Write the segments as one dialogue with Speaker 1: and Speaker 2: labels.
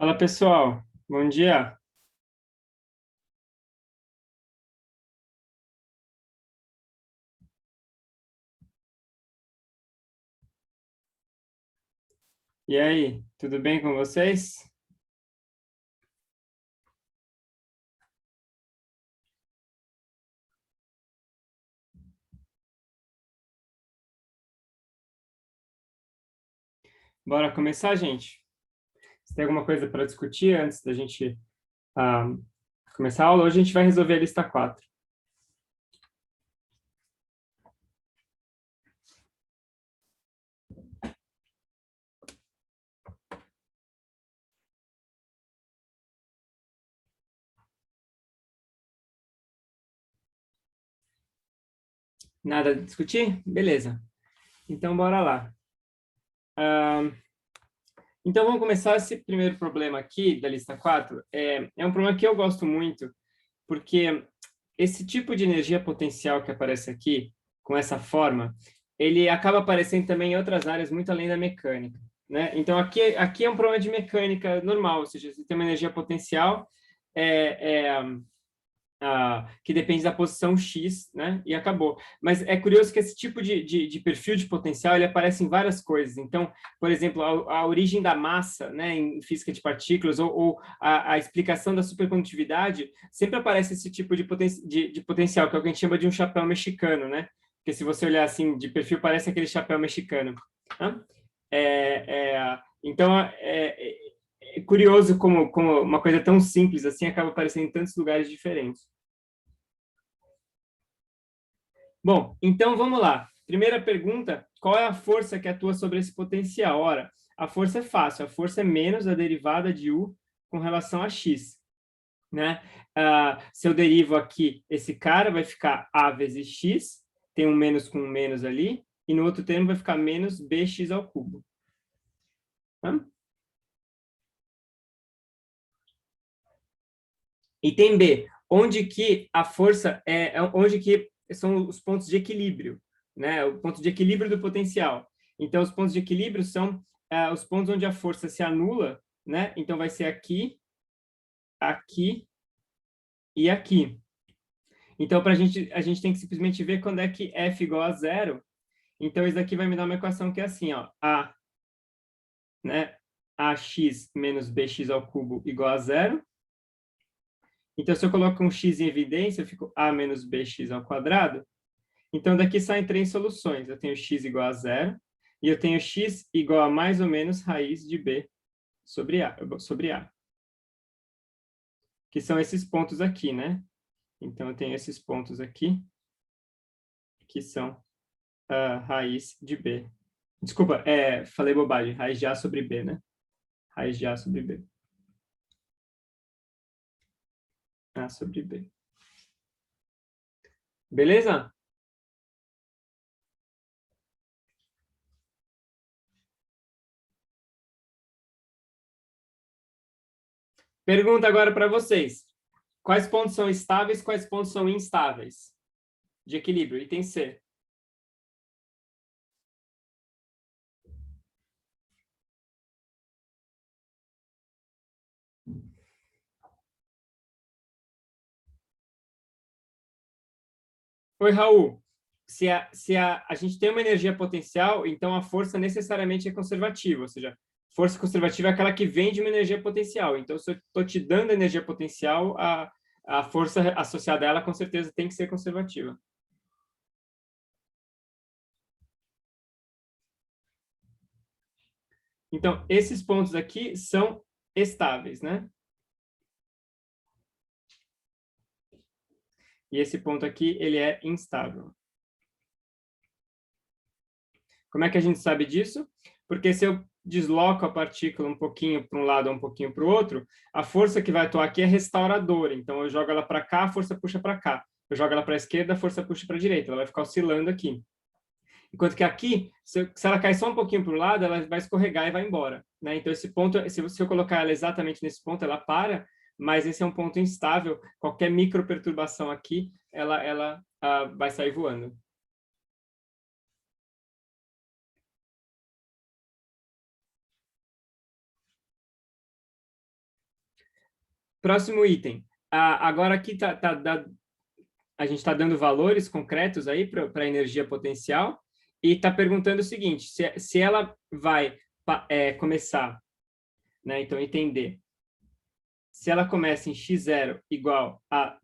Speaker 1: Fala pessoal, bom dia. E aí, tudo bem com vocês? Bora começar, gente? Se tem alguma coisa para discutir antes da gente ah, começar a aula, hoje a gente vai resolver a lista 4. Nada a discutir? Beleza. Então, bora lá. Ah, então, vamos começar esse primeiro problema aqui da lista 4. É um problema que eu gosto muito, porque esse tipo de energia potencial que aparece aqui, com essa forma, ele acaba aparecendo também em outras áreas muito além da mecânica, né? Então, aqui é um problema de mecânica normal, ou seja, você tem uma energia potencial é, é, que depende da posição X, né? E acabou. Mas é curioso que esse tipo de perfil de potencial, ele aparece em várias coisas. Então, por exemplo, a origem da massa, né, em física de partículas, ou a explicação da supercondutividade, sempre aparece esse tipo de potencial, que é o que a gente chama de um chapéu mexicano, né? Porque se você olhar assim, de perfil, parece aquele chapéu mexicano. Né? Então, é curioso como uma coisa tão simples assim acaba aparecendo em tantos lugares diferentes. Bom, então vamos lá. Primeira pergunta: qual é a força que atua sobre esse potencial? Ora, a força é fácil, a força é menos a derivada de U com relação a x, né? Se eu derivo aqui esse cara, vai ficar A vezes x, tem um menos com um menos ali, e no outro termo vai ficar menos bx ao cubo. Tá? Item B, onde que a força onde que são os pontos de equilíbrio, né? O ponto de equilíbrio do potencial. Então, os pontos de equilíbrio são os pontos onde a força se anula, né? Então, vai ser aqui, aqui e aqui. Então, a gente tem que simplesmente ver quando é que F igual a zero. Então, isso daqui vai me dar uma equação que é assim, ó, A, né? AX menos BX ao cubo igual a zero. Então, se eu coloco um x em evidência, eu fico A menos BX ao quadrado. Então, daqui saem três soluções. Eu tenho x igual a zero, e eu tenho x igual a mais ou menos raiz de b sobre a, que são esses pontos aqui, né? Então, eu tenho esses pontos aqui, que são a raiz de b. Desculpa, falei bobagem, raiz de a sobre b, né? Raiz de a sobre b. A sobre b. Beleza? Pergunta agora para vocês. Quais pontos são estáveis, quais pontos são instáveis? De equilíbrio, item C. Oi, Raul. Se a gente tem uma energia potencial, então a força necessariamente é conservativa, ou seja, força conservativa é aquela que vem de uma energia potencial. Então, se eu estou te dando energia potencial, a força associada a ela com certeza tem que ser conservativa. Então, esses pontos aqui são estáveis, né? E esse ponto aqui, ele é instável. Como é que a gente sabe disso? Porque se eu desloco a partícula um pouquinho para um lado ou um pouquinho para o outro, a força que vai atuar aqui é restauradora. Então, eu jogo ela para cá, a força puxa para cá. Eu jogo ela para a esquerda, a força puxa para a direita. Ela vai ficar oscilando aqui. Enquanto que aqui, se ela cair só um pouquinho para o lado, ela vai escorregar e vai embora. Né? Então, esse ponto, se eu colocar ela exatamente nesse ponto, ela para, mas esse é um ponto instável. Qualquer microperturbação aqui, ela vai sair voando. Próximo item. Agora aqui a gente está dando valores concretos aí para a energia potencial e está perguntando o seguinte, se ela vai começar, né, então entender, se ela começa em x0 igual a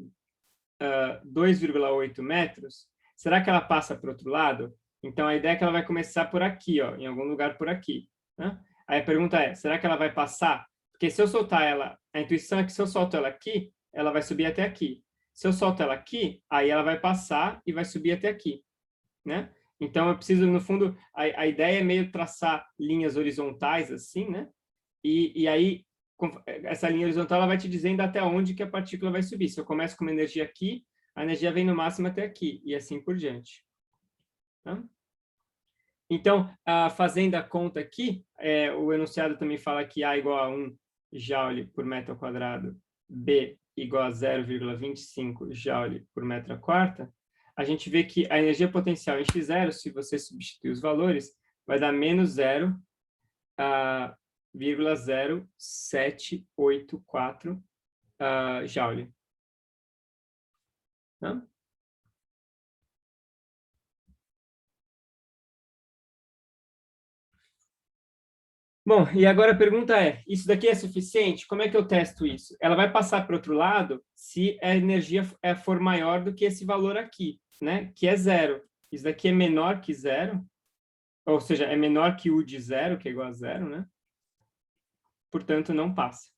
Speaker 1: 2,8 metros, será que ela passa para o outro lado? Então, a ideia é que ela vai começar por aqui, ó, em algum lugar por aqui. Né? Aí a pergunta é, será que ela vai passar? Porque se eu soltar ela, a intuição é que se eu solto ela aqui, ela vai subir até aqui. Se eu solto ela aqui, aí ela vai passar e vai subir até aqui. Né? Então, eu preciso, no fundo, a ideia é meio traçar linhas horizontais, assim, né? E aí, essa linha horizontal ela vai te dizendo até onde que a partícula vai subir. Se eu começo com uma energia aqui, a energia vem no máximo até aqui, e assim por diante. Tá? Então, fazendo a conta aqui, o enunciado também fala que A igual a 1 joule por metro ao quadrado, B igual a 0,25 joule por metro à quarta, a gente vê que a energia potencial em x0, se você substituir os valores, vai dar menos 0,0784 joule. Tá? Bom, e agora a pergunta é, isso daqui é suficiente? Como é que eu testo isso? Ela vai passar para o outro lado se a energia for maior do que esse valor aqui, né? Que é zero. Isso daqui é menor que zero, ou seja, é menor que U de zero, que é igual a zero, né? Portanto, não passa.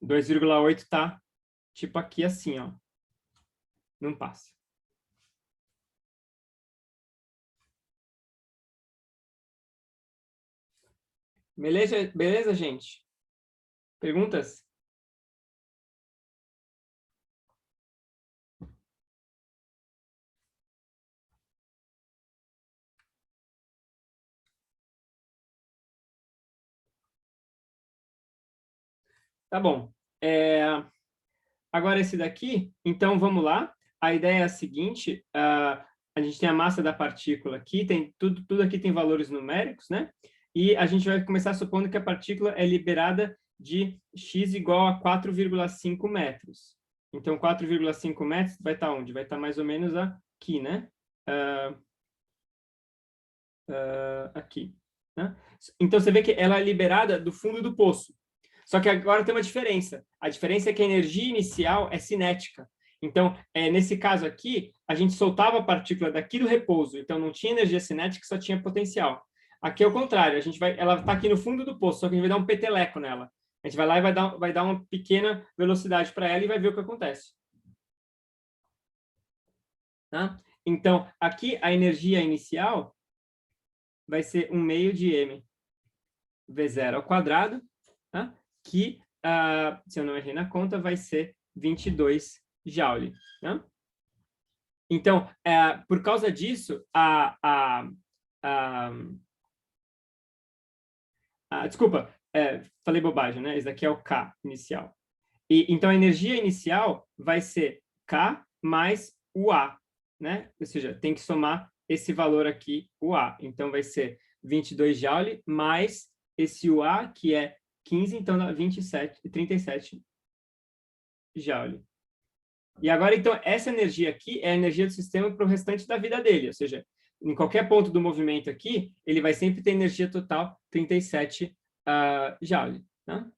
Speaker 1: 2,8 está tipo aqui assim, ó. Não passa. Beleza, gente? Perguntas? Tá bom. Agora esse daqui, então vamos lá. A ideia é a seguinte, a gente tem a massa da partícula aqui, tem tudo aqui tem valores numéricos, né? E a gente vai começar supondo que a partícula é liberada de x igual a 4,5 metros. Então, 4,5 metros vai estar onde? Vai estar mais ou menos aqui, né? Aqui. Né? Então, você vê que ela é liberada do fundo do poço. Só que agora tem uma diferença. A diferença é que a energia inicial é cinética. Então, nesse caso aqui, a gente soltava a partícula daqui do repouso, então não tinha energia cinética, só tinha potencial. Aqui é o contrário, ela está aqui no fundo do poço, só que a gente vai dar um peteleco nela. A gente vai lá e vai dar uma pequena velocidade para ela e vai ver o que acontece. Tá? Então, aqui a energia inicial vai ser 1 meio de m V0 ao quadrado, tá? Que, se eu não errei na conta, vai ser 22 joule. Né? Então, por causa disso, desculpa, falei bobagem, né? Esse daqui é o K inicial. Então, a energia inicial vai ser K mais o A, né? Ou seja, tem que somar esse valor aqui, o A. Então, vai ser 22 joule mais esse UA, que é 15, então dá 37 joule. E agora, então, essa energia aqui é a energia do sistema para o restante da vida dele, ou seja, em qualquer ponto do movimento aqui, ele vai sempre ter energia total 37 joule. Tá?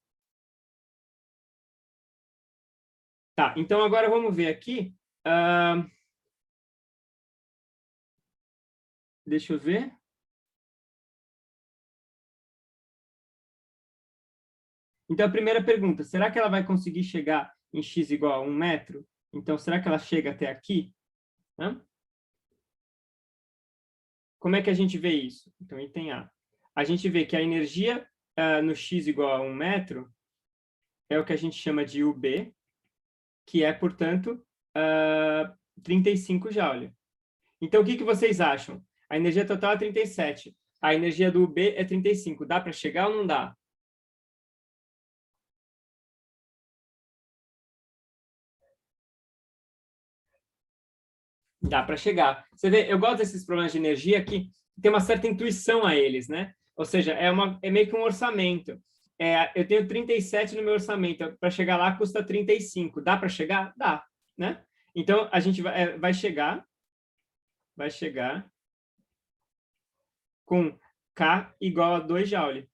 Speaker 1: Tá, então agora vamos ver aqui. Deixa eu ver. Então, a primeira pergunta, será que ela vai conseguir chegar em x igual a 1 metro? Então, será que ela chega até aqui? Hã? Como é que a gente vê isso? Então, item A. A gente vê que a energia no x igual a 1 metro é o que a gente chama de UB, que é, portanto, 35 joule. Então, o que vocês acham? A energia total é 37. A energia do UB é 35. Dá para chegar ou não dá? Dá para chegar. Você vê, eu gosto desses problemas de energia que tem uma certa intuição a eles, né? Ou seja, é meio que um orçamento. eu tenho 37 no meu orçamento, para chegar lá custa 35. Dá para chegar? Dá, né? Então, a gente vai chegar com K igual a 2 Joule,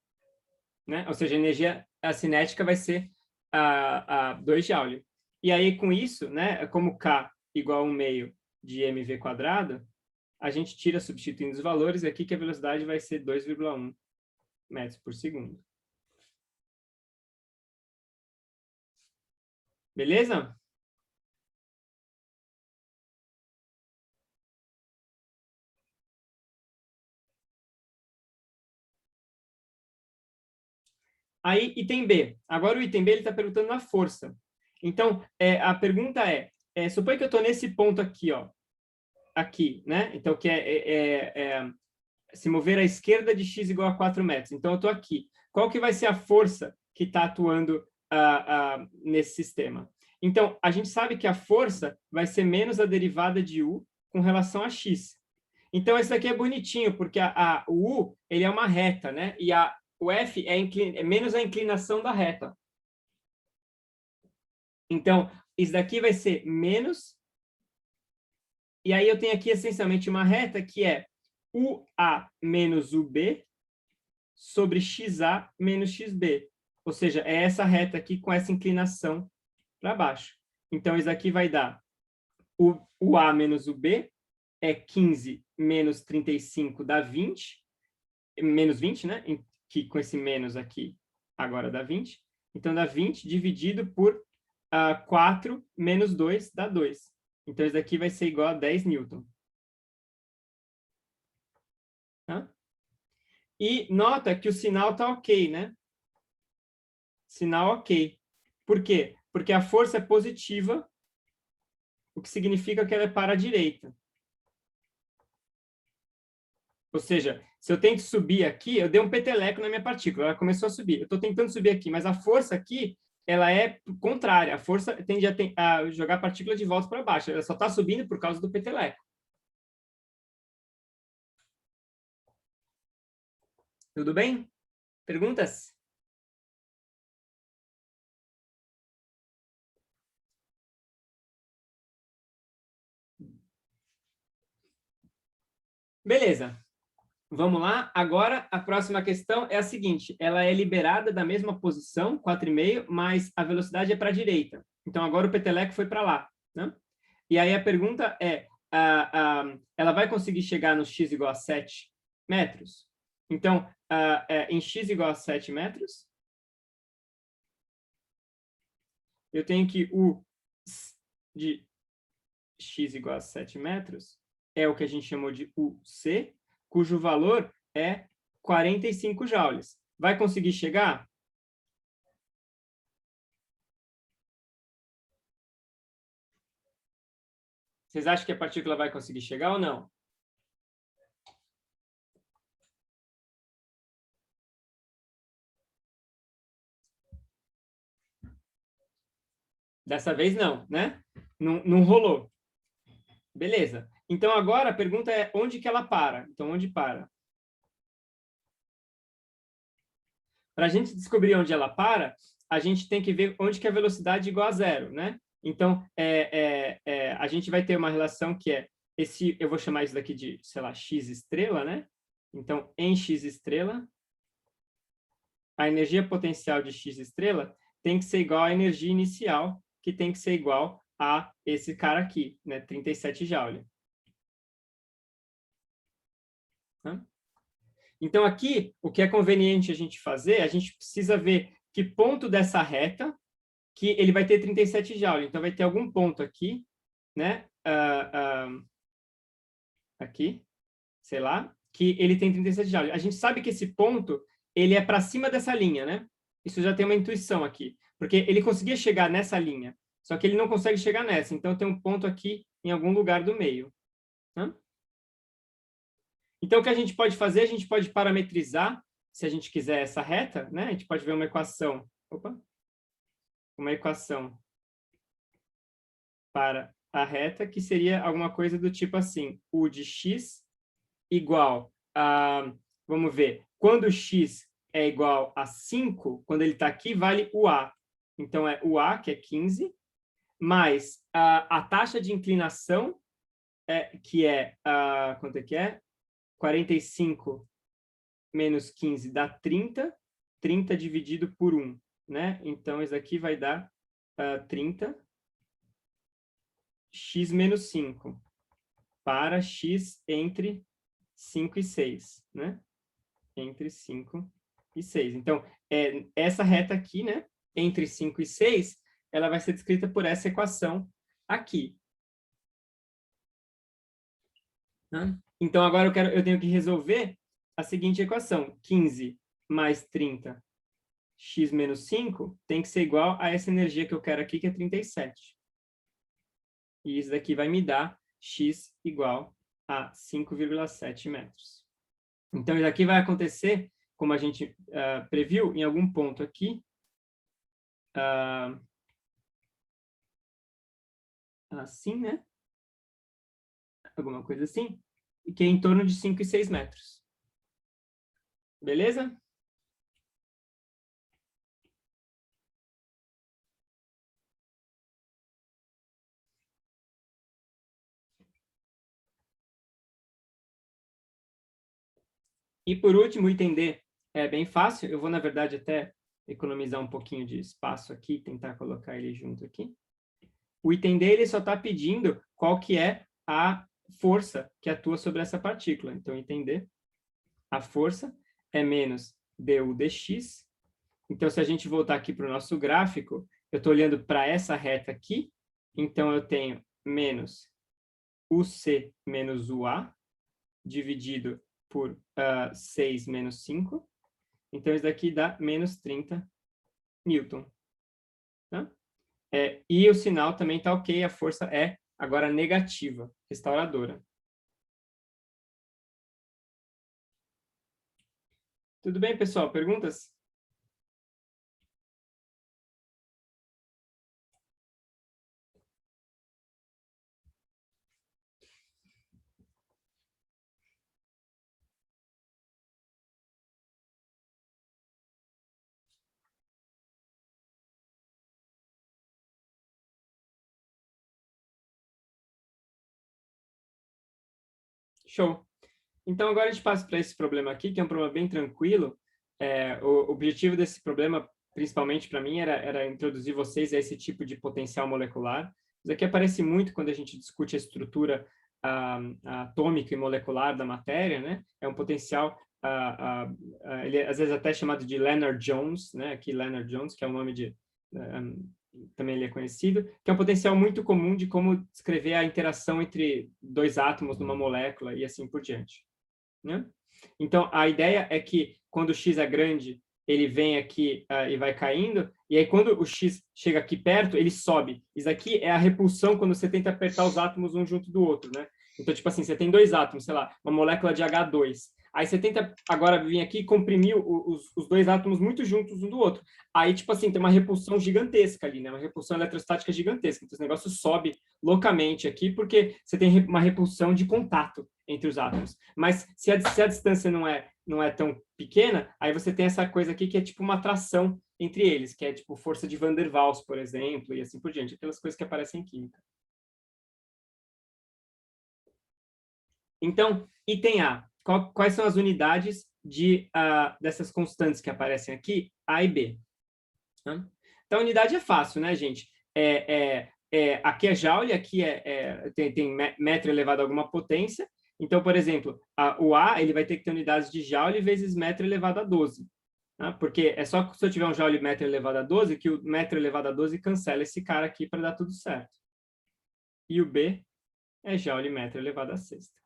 Speaker 1: né? Ou seja, a energia cinética vai ser a 2 Joule. E aí, com isso, né, como K igual a 1 meio de mv quadrado, a gente tira substituindo os valores aqui, que a velocidade vai ser 2,1 metros por segundo. Beleza? Aí, item B. Agora, o item B ele está perguntando a força. Então, a pergunta suponha que eu estou nesse ponto aqui, ó, aqui, né? Então, que se mover à esquerda de x igual a 4 metros. Então, eu estou aqui. Qual que vai ser a força que está atuando nesse sistema? Então, a gente sabe que a força vai ser menos a derivada de u com relação a x. Então, isso aqui é bonitinho, porque o u ele é uma reta, né? E o F é menos a inclinação da reta. Então, isso daqui vai ser menos... E aí eu tenho aqui, essencialmente, uma reta que é UA menos UB sobre XA menos XB. Ou seja, é essa reta aqui com essa inclinação para baixo. Então, isso aqui vai dar o A menos o B é 15 menos 35 dá 20, menos 20, né? Que com esse menos aqui, agora dá 20. Então, dá 20 dividido por 4 menos 2 dá 2. Então, isso daqui vai ser igual a 10 newton. Tá? E nota que o sinal está ok, né? Sinal ok. Por quê? Porque a força é positiva, o que significa que ela é para a direita. Ou seja, se eu tento subir aqui, eu dei um peteleco na minha partícula, ela começou a subir. Eu estou tentando subir aqui, mas a força aqui, ela é contrária. A força tende a jogar a partícula de volta para baixo. Ela só está subindo por causa do peteleco. Tudo bem? Perguntas? Beleza. Vamos lá. Agora, a próxima questão é a seguinte. Ela é liberada da mesma posição, 4,5, mas a velocidade é para a direita. Então, agora o peteleco foi para lá, né? E aí a pergunta é, ela vai conseguir chegar no x igual a 7 metros? Então, em x igual a 7 metros, eu tenho que o de x igual a 7 metros é o que a gente chamou de UC, cujo valor é 45 joules. Vai conseguir chegar? Vocês acham que a partícula vai conseguir chegar ou não? Dessa vez não, né? Não rolou. Beleza. Então, agora a pergunta é onde que ela para? Então, onde para? Para a gente descobrir onde ela para, a gente tem que ver onde que a velocidade é igual a zero, né? Então, a gente vai ter uma relação que é eu vou chamar isso daqui de, sei lá, x estrela, né? Então, em x estrela, a energia potencial de x estrela tem que ser igual à energia inicial, que tem que ser igual a esse cara aqui, né? 37 joule. Tá? Então, aqui, o que é conveniente a gente fazer, a gente precisa ver que ponto dessa reta que ele vai ter 37 joule. Então, vai ter algum ponto aqui, né? Aqui, sei lá, que ele tem 37 joule. A gente sabe que esse ponto, ele é para cima dessa linha, né? Isso já tem uma intuição aqui. Porque ele conseguia chegar nessa linha, só que ele não consegue chegar nessa. Então, tem um ponto aqui em algum lugar do meio. Né? Então, o que a gente pode fazer? A gente pode parametrizar, se a gente quiser, essa reta, né? A gente pode ver uma equação. Opa! Uma equação para a reta, que seria alguma coisa do tipo assim, u de x igual a, vamos ver, quando x é igual a 5, quando ele está aqui, vale o A. Então, é o A, que é 15, mais a taxa de inclinação, que é, quanto é que é? 45 menos 15 dá 30, 30 dividido por 1, né? Então, isso aqui vai dar 30, x menos 5, para x entre 5 e 6, né? Entre 5 e 6. Então, essa reta aqui, né? Entre 5 e 6, ela vai ser descrita por essa equação aqui. Né? Então, agora eu tenho que resolver a seguinte equação. 15 mais 30, x menos 5, tem que ser igual a essa energia que eu quero aqui, que é 37. E isso daqui vai me dar x igual a 5,7 metros. Então, isso aqui vai acontecer, como a gente previu, em algum ponto aqui. Assim, né? Alguma coisa assim. Que é em torno de 5 e 6 metros. Beleza? E por último, o item D é bem fácil. Eu vou, na verdade, até economizar um pouquinho de espaço aqui, tentar colocar ele junto aqui. O item D ele só está pedindo qual que é a força que atua sobre essa partícula. Então, item D, a força é menos du dx. Então, se a gente voltar aqui para o nosso gráfico, eu estou olhando para essa reta aqui, então eu tenho menos UC menos UA, dividido por 6 menos 5. Então, isso daqui dá menos 30 newton. Tá? E o sinal também está ok, a força é agora negativa, restauradora. Tudo bem, pessoal? Perguntas? Show. Então, agora a gente passa para esse problema aqui, que é um problema bem tranquilo. O objetivo desse problema, principalmente para mim, era introduzir vocês a esse tipo de potencial molecular. Isso aqui aparece muito quando a gente discute a estrutura atômica e molecular da matéria, né? É um potencial, ele é, às vezes até chamado de Lennard-Jones, né? Aqui Lennard-Jones, que é o nome de... também ele é conhecido, que é um potencial muito comum de como descrever a interação entre dois átomos numa molécula e assim por diante. Né? Então, a ideia é que quando o x é grande, ele vem aqui e vai caindo, e aí quando o x chega aqui perto, ele sobe. Isso aqui é a repulsão quando você tenta apertar os átomos um junto do outro, né? Então, tipo assim, você tem dois átomos, sei lá, uma molécula de H2. Aí você tenta agora vir aqui e comprimir os dois átomos muito juntos um do outro. Aí, tipo assim, tem uma repulsão gigantesca ali, né? Uma repulsão eletrostática gigantesca. Então, esse negócio sobe loucamente aqui, porque você tem uma repulsão de contato entre os átomos. Mas se a distância não é tão pequena, aí você tem essa coisa aqui que é tipo uma atração entre eles, que é tipo força de Van der Waals, por exemplo, e assim por diante. Aquelas coisas que aparecem em química. Então, item A. Quais são as unidades dessas constantes que aparecem aqui, A e B? Né? Então, a unidade é fácil, né, gente? Aqui é joule, aqui tem metro elevado a alguma potência. Então, por exemplo, o A ele vai ter que ter unidades de joule vezes metro elevado a 12. Né? Porque é só se eu tiver um joule metro elevado a 12 que o metro elevado a 12 cancela esse cara aqui para dar tudo certo. E o B é joule metro elevado a sexta.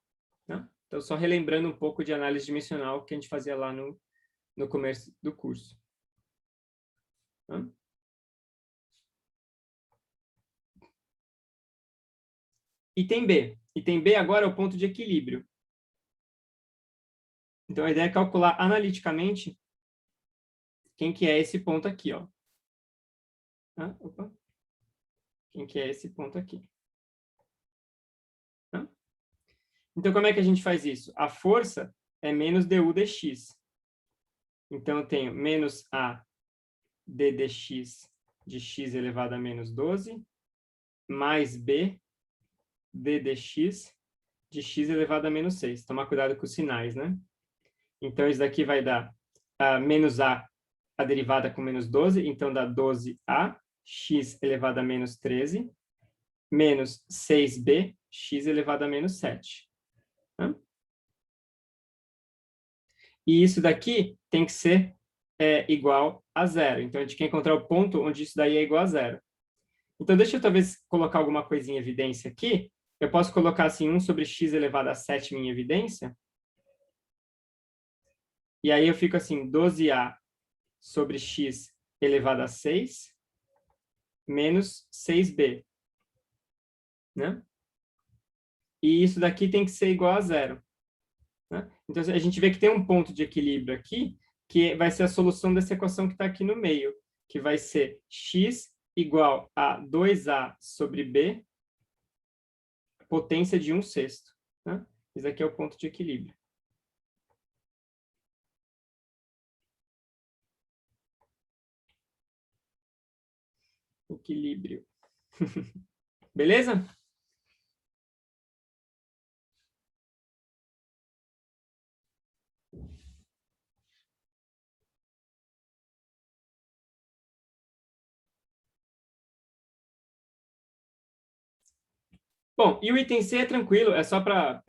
Speaker 1: Né? Então, só relembrando um pouco de análise dimensional que a gente fazia lá no começo do curso. Né? Item B. Item B agora é o ponto de equilíbrio. Então, a ideia é calcular analiticamente quem que é esse ponto aqui, ó. Opa. Quem que é esse ponto aqui. Então, como é que a gente faz isso? A força é menos du dx. Então, eu tenho menos A d dx de x elevado a menos 12, mais B d dx de x elevado a menos 6. Tomar cuidado com os sinais, né? Então, isso daqui vai dar menos a derivada com menos 12, então dá 12a, x elevado a menos 13, menos 6b, x elevado a menos 7. Né? E isso daqui tem que ser igual a zero. Então, a gente quer encontrar o ponto onde isso daí é igual a zero. Então, deixa eu talvez colocar alguma coisinha em evidência aqui. Eu posso colocar assim 1 sobre x elevado a 7 em evidência. E aí eu fico assim, 12a sobre x elevado a 6 menos 6b. Né? E isso daqui tem que ser igual a zero. Né? Então, a gente vê que tem um ponto de equilíbrio aqui, que vai ser a solução dessa equação que está aqui no meio, que vai ser x igual a 2a sobre b, potência de 1/6. Né? Isso aqui é o ponto de equilíbrio. Equilíbrio. Beleza? Bom, e o item C é tranquilo, é só para,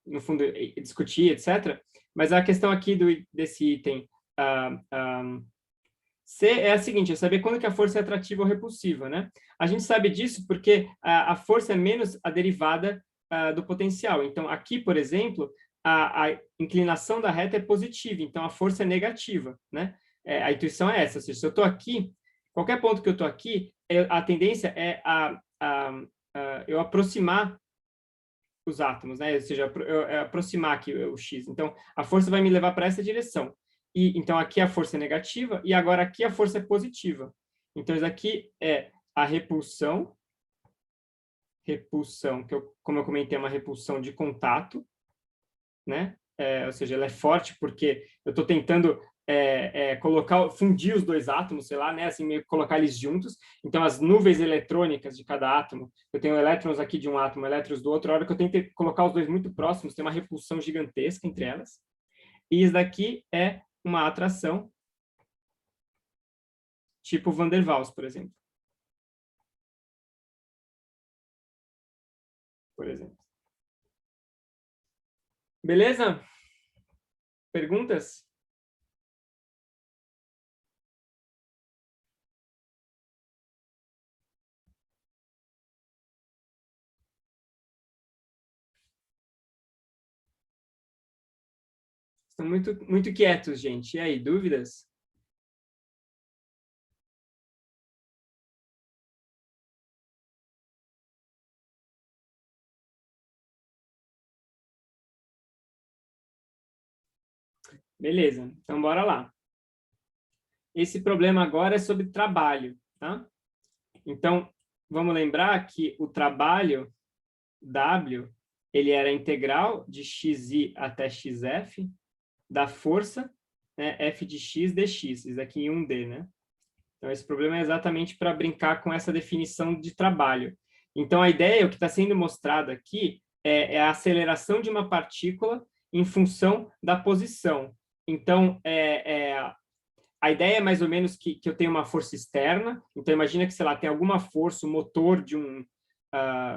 Speaker 1: no fundo, discutir, etc. Mas a questão aqui desse item C é a seguinte, é saber quando que a força é atrativa ou repulsiva, né? A gente sabe disso porque a força é menos a derivada do potencial. Então, aqui, por exemplo, a inclinação da reta é positiva, então a força é negativa, né? A intuição é essa, ou seja, se eu estou aqui, qualquer ponto que eu estou aqui, a tendência é eu aproximar os átomos, né? Ou seja, aproximar aqui o X. Então, a força vai me levar para essa direção. E então aqui a força é negativa e agora aqui a força é positiva. Então isso aqui é a repulsão, como eu comentei, é uma repulsão de contato, né? Ou seja, ela é forte porque eu estou tentando fundir os dois átomos, sei lá, né? Assim, meio colocar eles juntos. Então, as nuvens eletrônicas de cada átomo, eu tenho elétrons aqui de um átomo, elétrons do outro, a hora que eu tento colocar os dois muito próximos, tem uma repulsão gigantesca entre elas. E isso daqui é uma atração, tipo Van der Waals, por exemplo. Beleza? Perguntas? Estão muito quietos, gente. E aí, dúvidas? Beleza, então bora lá. Esse problema agora é sobre trabalho, tá? Então, vamos lembrar que o trabalho W, ele era integral de xi até xf da força, né, f de x dx, isso aqui em 1D, né? Então, esse problema é exatamente para brincar com essa definição de trabalho. Então, a ideia, o que está sendo mostrado aqui, é a aceleração de uma partícula em função da posição. Então, a ideia é mais ou menos que eu tenho uma força externa. Então, imagina que, sei lá, tem alguma força, um motor de um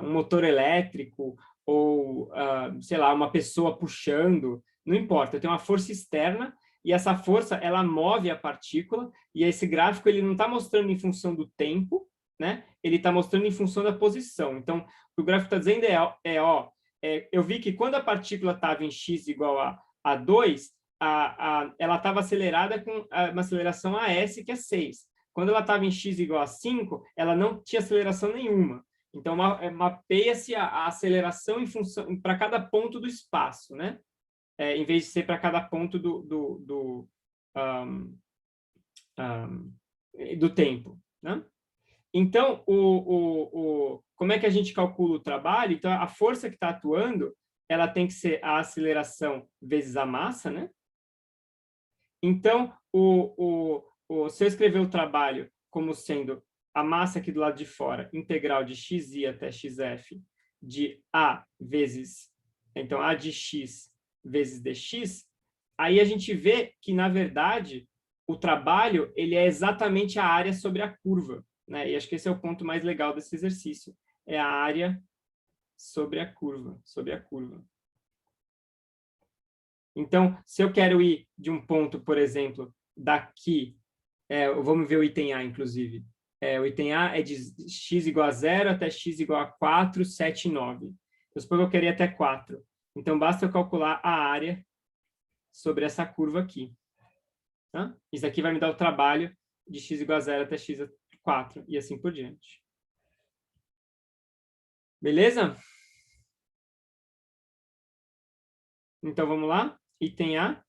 Speaker 1: motor elétrico, ou, sei lá, uma pessoa puxando, não importa. Eu tenho uma força externa e essa força, ela move a partícula, e esse gráfico ele não está mostrando em função do tempo, né? Ele está mostrando em função da posição. Então, o que o gráfico está dizendo eu vi que quando a partícula estava em x igual a 2, ela estava acelerada com uma aceleração AS, que é 6. Quando ela estava em x igual a 5, ela não tinha aceleração nenhuma. Então, mapeia-se a aceleração em função para cada ponto do espaço, né? Em vez de ser para cada ponto do tempo, né? Então, como é que a gente calcula o trabalho? Então, a força que está atuando, ela tem que ser a aceleração vezes a massa, né? Então, se eu escrever o trabalho como sendo a massa aqui do lado de fora, integral de xi até xf, de A vezes, então, A de x vezes dx, aí a gente vê que, na verdade, o trabalho ele é exatamente a área sobre a curva, né? E acho que esse é o ponto mais legal desse exercício, é a área sobre a curva, Então, se eu quero ir de um ponto, por exemplo, daqui, vamos ver o item A, inclusive. O item A é de x igual a 0 até x igual a 4, 7 e 9. Eu suponho que eu queria até 4. Então, basta eu calcular a área sobre essa curva aqui. Tá? Isso aqui vai me dar o trabalho de x igual a 0 até x a 4, e assim por diante. Beleza? Então, vamos lá. Item A.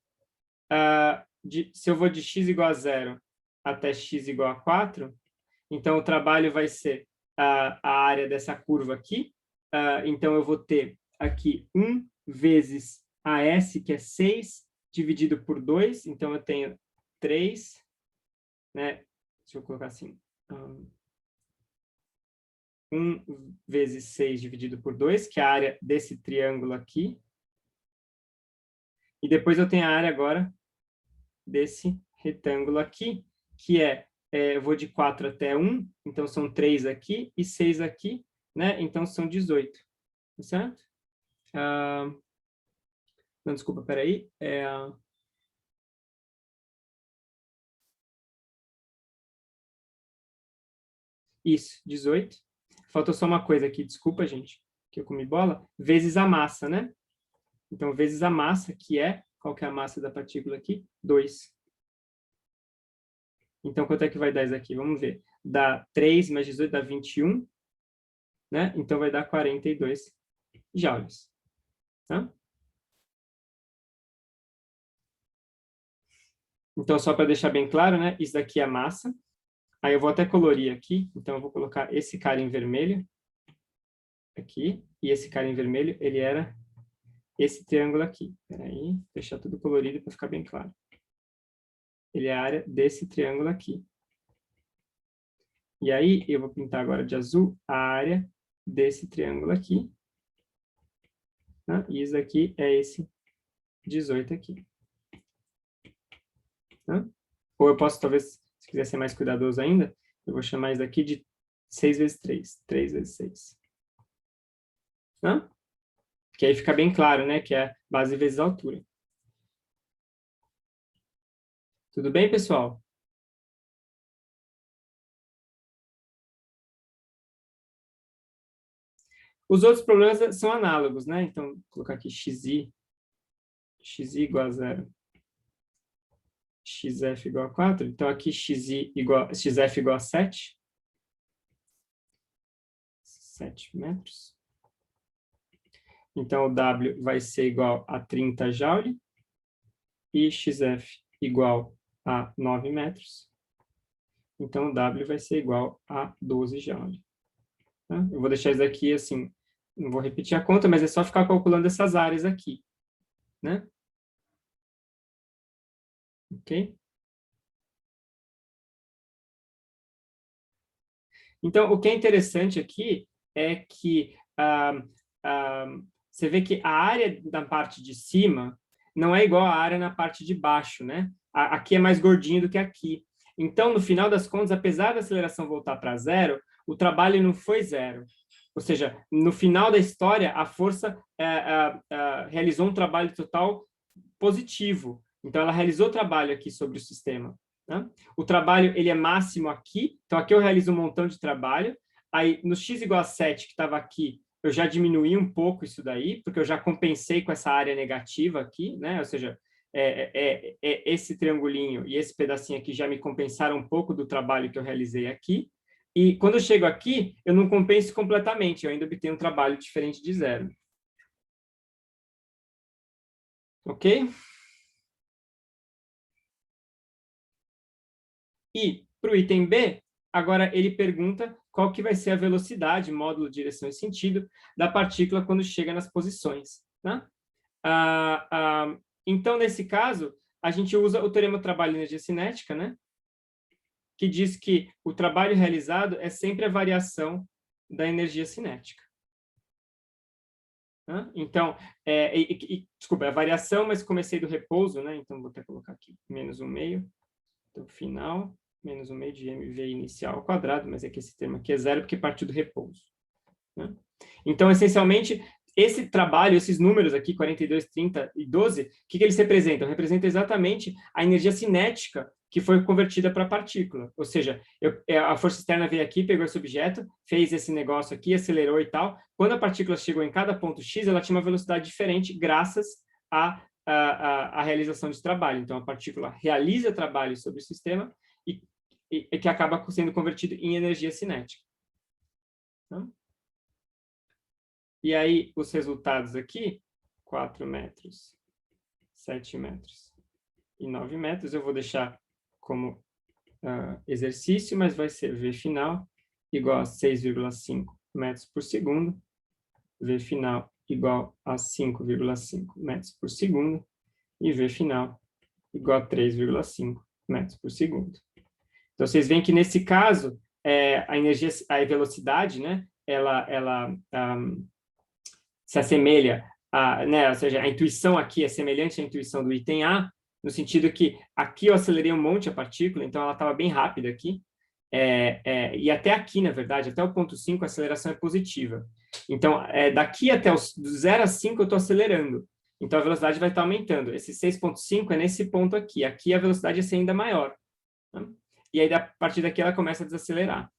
Speaker 1: Se eu vou de x igual a 0 até x igual a 4, então o trabalho vai ser a área dessa curva aqui. Então, eu vou ter aqui 1 vezes AS, que é 6, dividido por 2. Então, eu tenho 3, né? Deixa eu colocar assim. 1 vezes 6 dividido por 2, que é a área desse triângulo aqui. E depois eu tenho a área agora desse retângulo aqui, que eu vou de 4 até 1, então são 3 aqui e 6 aqui, né? Então são 18, certo? Não, desculpa, peraí. Isso, 18. Faltou só uma coisa aqui, desculpa, gente, que eu comi bola. Vezes a massa, né? Então, vezes a massa, que qual que é a massa da partícula aqui? 2. Então, quanto é que vai dar isso aqui? Vamos ver. Dá 3 mais 18, dá 21, né? Então, vai dar 42 joules. Tá? Então, só para deixar bem claro, né? Isso daqui é a massa. Aí eu vou até colorir aqui. Então, eu vou colocar esse cara em vermelho. Aqui. E esse cara em vermelho, ele era esse triângulo aqui. Peraí, deixar tudo colorido para ficar bem claro. Ele é a área desse triângulo aqui. E aí, eu vou pintar agora de azul a área desse triângulo aqui. Tá? E isso aqui é esse 18 aqui. Tá? Ou eu posso, talvez, se quiser ser mais cuidadoso ainda, eu vou chamar isso aqui de 6 vezes 3. 3 vezes 6. Tá? Que aí fica bem claro, né? Que é base vezes altura. Tudo bem, pessoal? Os outros problemas são análogos, né? Então, vou colocar aqui xi igual a 0. Xf igual a 4. Então, aqui xf igual a 7. 7 metros. Então, o W vai ser igual a 30 joule. E xf igual a 9 metros. Então, o W vai ser igual a 12 joule. Tá? Eu vou deixar isso aqui assim, não vou repetir a conta, mas é só ficar calculando essas áreas aqui. Né? Ok? Então, o que é interessante aqui é que você vê que a área da parte de cima não é igual à área na parte de baixo, né? Aqui é mais gordinho do que aqui. Então, no final das contas, apesar da aceleração voltar para 0, o trabalho não foi 0. Ou seja, no final da história, a força realizou um trabalho total positivo. Então, ela realizou trabalho aqui sobre o sistema. Né? O trabalho ele é máximo aqui, então aqui eu realizo um montão de trabalho, aí no x igual a 7, que estava aqui, eu já diminuí um pouco isso daí, porque eu já compensei com essa área negativa aqui, né? Ou seja, esse triangulinho e esse pedacinho aqui já me compensaram um pouco do trabalho que eu realizei aqui, e quando eu chego aqui, eu não compenso completamente, eu ainda obtenho um trabalho diferente de 0. Ok? E para o item B, agora ele pergunta qual que vai ser a velocidade, módulo, direção e sentido da partícula quando chega nas posições. Né? Então, nesse caso, a gente usa o teorema trabalho e energia cinética, né? Que diz que o trabalho realizado é sempre a variação da energia cinética. Então, desculpa, é a variação, mas comecei do repouso, né? Então, vou até colocar aqui menos 1/2. Então, final, menos 1/2 de mv inicial ao quadrado, mas é que esse termo aqui é zero porque partiu do repouso. Né? Então, essencialmente, esse trabalho, esses números aqui, 42, 30 e 12, o que eles representam? Representam exatamente a energia cinética que foi convertida para partícula. Ou seja, a força externa veio aqui, pegou esse objeto, fez esse negócio aqui, acelerou e tal. Quando a partícula chegou em cada ponto X, ela tinha uma velocidade diferente graças à realização de trabalho. Então, a partícula realiza trabalho sobre o sistema e que acaba sendo convertido em energia cinética. Então, e aí, os resultados aqui, 4 metros, 7 metros e 9 metros, eu vou deixar como exercício, mas vai ser V final igual a 6,5 metros por segundo, V final igual a 5,5 metros por segundo, e V final igual a 3,5 metros por segundo. Então, vocês veem que, nesse caso, a velocidade, né, ela se assemelha né, ou seja, a intuição aqui é semelhante à intuição do item A, no sentido que aqui eu acelerei um monte a partícula, então ela estava bem rápida aqui, e até aqui, na verdade, até o ponto 5, a aceleração é positiva. Então, daqui até do 0 a 5 eu estou acelerando, então a velocidade vai estar aumentando. Esse 6,5 é nesse ponto aqui, aqui a velocidade ia ser ainda maior. Né? E aí, a partir daqui, ela começa a desacelerar.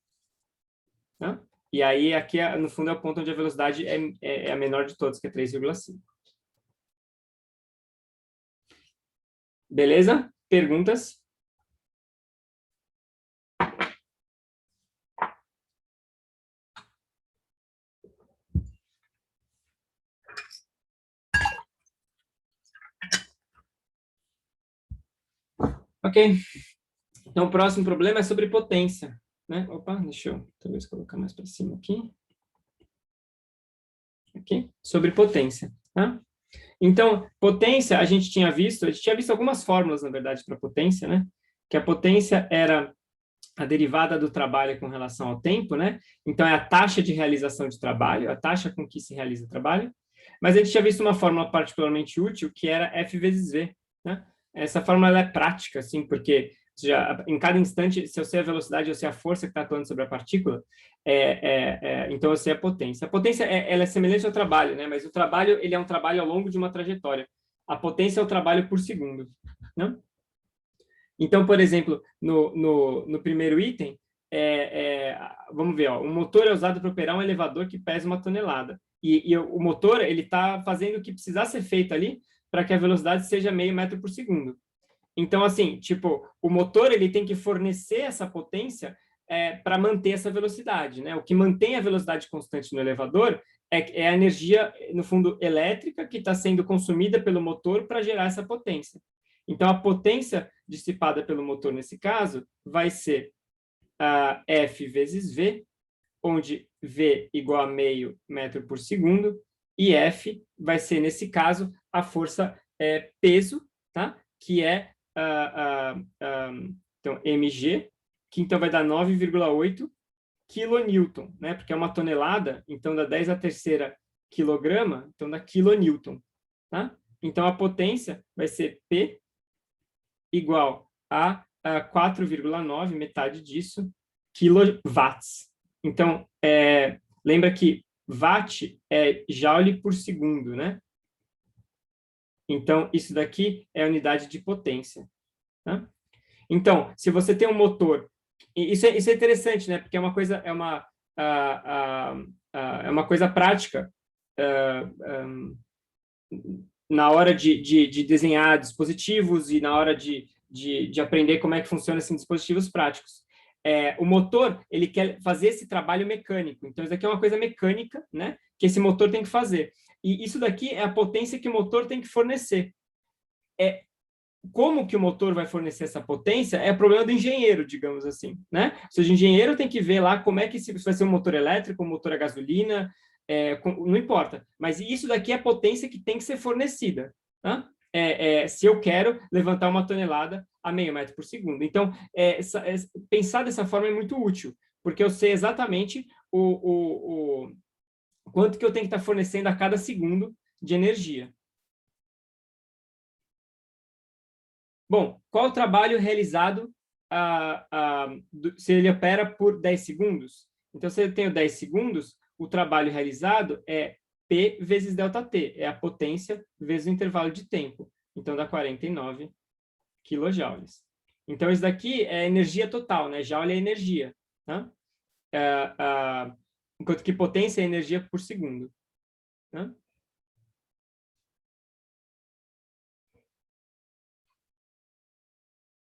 Speaker 1: Né? E aí, aqui, no fundo, é o ponto onde a velocidade é a menor de todos, que é 3,5. Beleza? Perguntas? Ok. Então, o próximo problema é sobre potência. Né? Opa, deixa eu talvez colocar mais para cima aqui. Aqui, sobre potência. Tá? Então, potência, a gente tinha visto algumas fórmulas, na verdade, para potência, né? Que a potência era a derivada do trabalho com relação ao tempo, né? Então, é a taxa de realização de trabalho, a taxa com que se realiza o trabalho. Mas a gente tinha visto uma fórmula particularmente útil, que era F vezes V, né? Essa fórmula ela é prática, assim, porque em cada instante, se eu sei a velocidade, eu sei a força que está atuando sobre a partícula, então eu sei a potência. A potência ela é semelhante ao trabalho, né? Mas o trabalho ele é um trabalho ao longo de uma trajetória. A potência é o trabalho por segundo. Né? Então, por exemplo, no primeiro item, vamos ver, ó, o motor é usado para operar um elevador que pesa 1 tonelada. E o motor ele está fazendo o que precisar ser feito ali para que a velocidade seja meio metro por segundo. Então, assim, tipo, o motor ele tem que fornecer essa potência para manter essa velocidade, né? O que mantém a velocidade constante no elevador é a energia, no fundo, elétrica que está sendo consumida pelo motor para gerar essa potência. Então, a potência dissipada pelo motor, nesse caso, vai ser F vezes V, onde V igual a meio metro por segundo, e F vai ser, nesse caso, a força peso, tá? Que é então, mg, que então vai dar 9,8 quilonewton, né? Porque é uma tonelada, então dá 10 a terceira quilograma, então dá quilonewton, tá? Então a potência vai ser P igual a 4,9, metade disso, quilowatts. Então, lembra que watt é joule por segundo, né? Então, isso daqui é a unidade de potência. Tá? Então, se você tem um motor... Isso é interessante, né? Porque é uma coisa, é uma coisa prática na hora de desenhar dispositivos e na hora de aprender como é que funciona esses dispositivos práticos. O motor, ele quer fazer esse trabalho mecânico. Então, isso aqui é uma coisa mecânica, né? Que esse motor tem que fazer. E isso daqui é a potência que o motor tem que fornecer. Como que o motor vai fornecer essa potência é problema do engenheiro, digamos assim, né? Ou seja, o engenheiro tem que ver lá como é que se vai ser um motor elétrico, um motor a gasolina, não importa. Mas isso daqui é a potência que tem que ser fornecida. Tá? se eu quero levantar uma tonelada a meio metro por segundo. Então, pensar dessa forma é muito útil, porque eu sei exatamente o quanto que eu tenho que estar fornecendo a cada segundo de energia. Bom, qual o trabalho realizado se ele opera por 10 segundos? Então, se eu tenho 10 segundos, o trabalho realizado é P vezes ΔT, é a potência vezes o intervalo de tempo. Então, dá 49 quilojoules. Então, isso daqui é energia total, né? Joule é energia, né? Enquanto que potência é energia por segundo, né?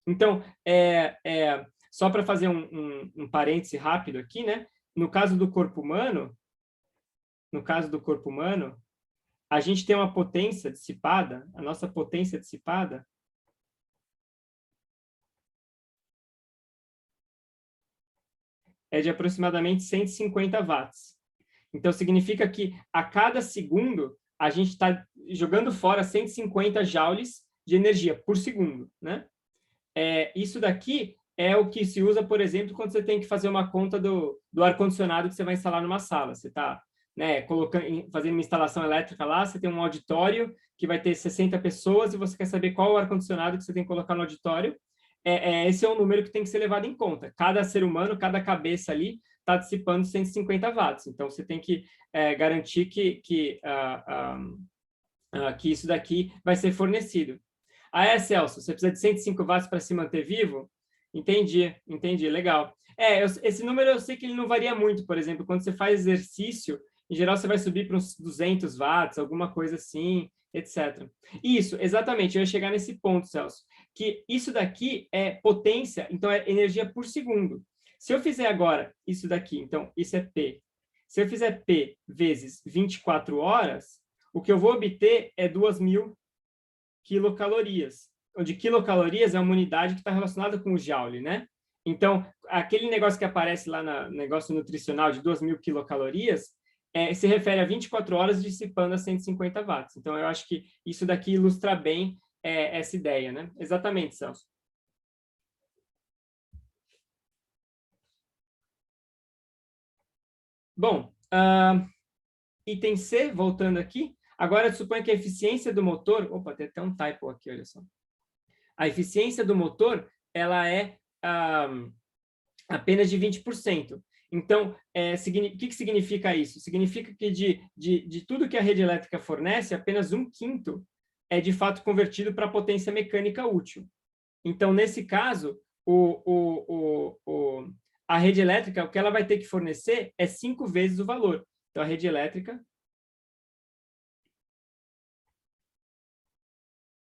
Speaker 1: Então, só para fazer um parêntese rápido aqui, né? No caso do corpo humano, a gente tem uma potência dissipada, a nossa potência dissipada é de aproximadamente 150 watts. Então, significa que a cada segundo a gente está jogando fora 150 joules de energia por segundo, né? Isso daqui é o que se usa, por exemplo, quando você tem que fazer uma conta do ar-condicionado que você vai instalar numa sala. Você está, né, fazendo uma instalação elétrica lá, você tem um auditório que vai ter 60 pessoas e você quer saber qual o ar-condicionado que você tem que colocar no auditório. Esse é um número que tem que ser levado em conta. Cada ser humano, cada cabeça ali está dissipando 150 watts. Então, você tem que garantir que isso daqui vai ser fornecido. Celso, você precisa de 105 watts para se manter vivo? Entendi, legal. Esse número eu sei que ele não varia muito, por exemplo, quando você faz exercício, em geral você vai subir para uns 200 watts, alguma coisa assim, etc. Isso, exatamente, eu ia chegar nesse ponto, Celso, que isso daqui é potência, então é energia por segundo. Se eu fizer agora isso daqui, então isso é P. Se eu fizer P vezes 24 horas, o que eu vou obter é 2.000 quilocalorias, onde quilocalorias é uma unidade que está relacionada com o joule, né? Então, aquele negócio que aparece lá no negócio nutricional de 2.000 quilocalorias se refere a 24 horas dissipando a 150 watts. Então, eu acho que isso daqui ilustra bem essa ideia, né? Exatamente, Celso. Bom, item C, voltando aqui. Agora, suponha que a eficiência do motor... Opa, tem até um typo aqui, olha só. A eficiência do motor, ela é apenas de 20%. Então, o que significa isso? Significa que de tudo que a rede elétrica fornece, apenas 1/5 é de fato convertido para potência mecânica útil. Então, nesse caso, a rede elétrica, o que ela vai ter que fornecer é 5 vezes o valor. Então, a rede elétrica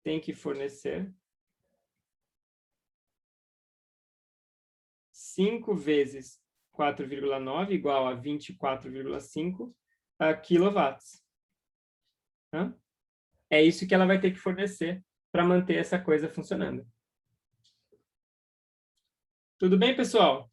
Speaker 1: tem que fornecer 5 vezes 4,9 igual a 24,5 quilowatts. É isso que ela vai ter que fornecer para manter essa coisa funcionando. Tudo bem, pessoal?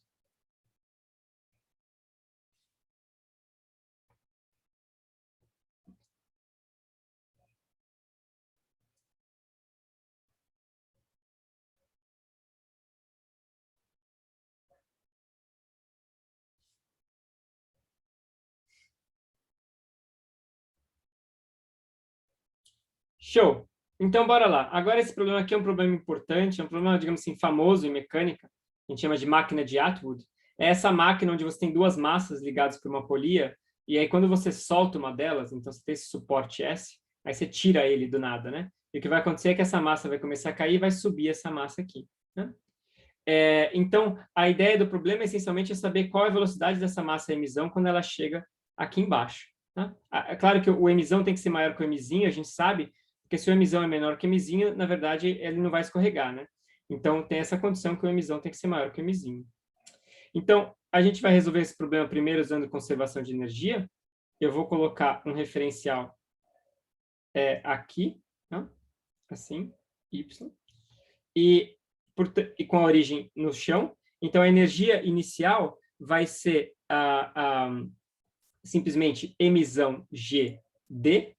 Speaker 1: Show! Então, bora lá. Agora, esse problema aqui é um problema importante, é um problema, digamos assim, famoso em mecânica. A gente chama de máquina de Atwood. É essa máquina onde você tem duas massas ligadas por uma polia, e aí quando você solta uma delas, então você tem esse suporte S, aí você tira ele do nada, né? E o que vai acontecer é que essa massa vai começar a cair e vai subir essa massa aqui, né? Então, a ideia do problema, essencialmente, é saber qual é a velocidade dessa massa emisão quando ela chega aqui embaixo. Né? É claro que o emisão tem que ser maior que o emizinho, a gente sabe, porque se o emisão é menor que o emizinho, na verdade, ele não vai escorregar, né? Então, tem essa condição que o emisão tem que ser maior que o emizinho. Então, a gente vai resolver esse problema primeiro usando conservação de energia. Eu vou colocar um referencial aqui, né? Assim, Y. E com a origem no chão. Então, a energia inicial vai ser simplesmente emissão GD,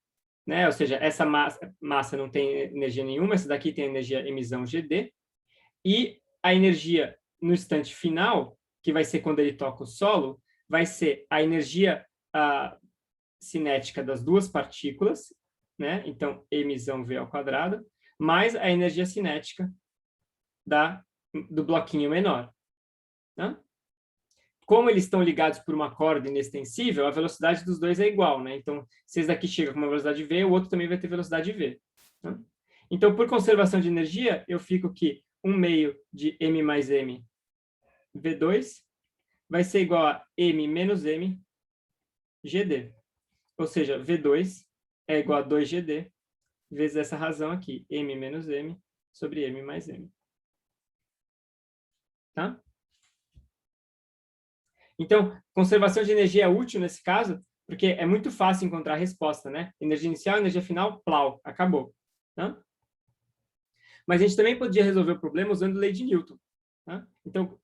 Speaker 1: né? Ou seja, essa massa não tem energia nenhuma, essa daqui tem energia emissão GD, e a energia no instante final, que vai ser quando ele toca o solo, vai ser a energia cinética das duas partículas, né? Então, emissão V ao quadrado, mais a energia cinética do bloquinho menor. Né? Como eles estão ligados por uma corda inextensível, a velocidade dos dois é igual, né? Então, se esse daqui chega com uma velocidade V, o outro também vai ter velocidade V. Né? Então, por conservação de energia, eu fico que 1/2 de M mais M V2 vai ser igual a M menos M GD. Ou seja, V2 é igual a 2GD vezes essa razão aqui, M menos M sobre M mais M. Tá? Então, conservação de energia é útil nesse caso, porque é muito fácil encontrar a resposta, né? Energia inicial, energia final, plau, acabou. Tá? Mas a gente também podia resolver o problema usando a lei de Newton. Tá? Então,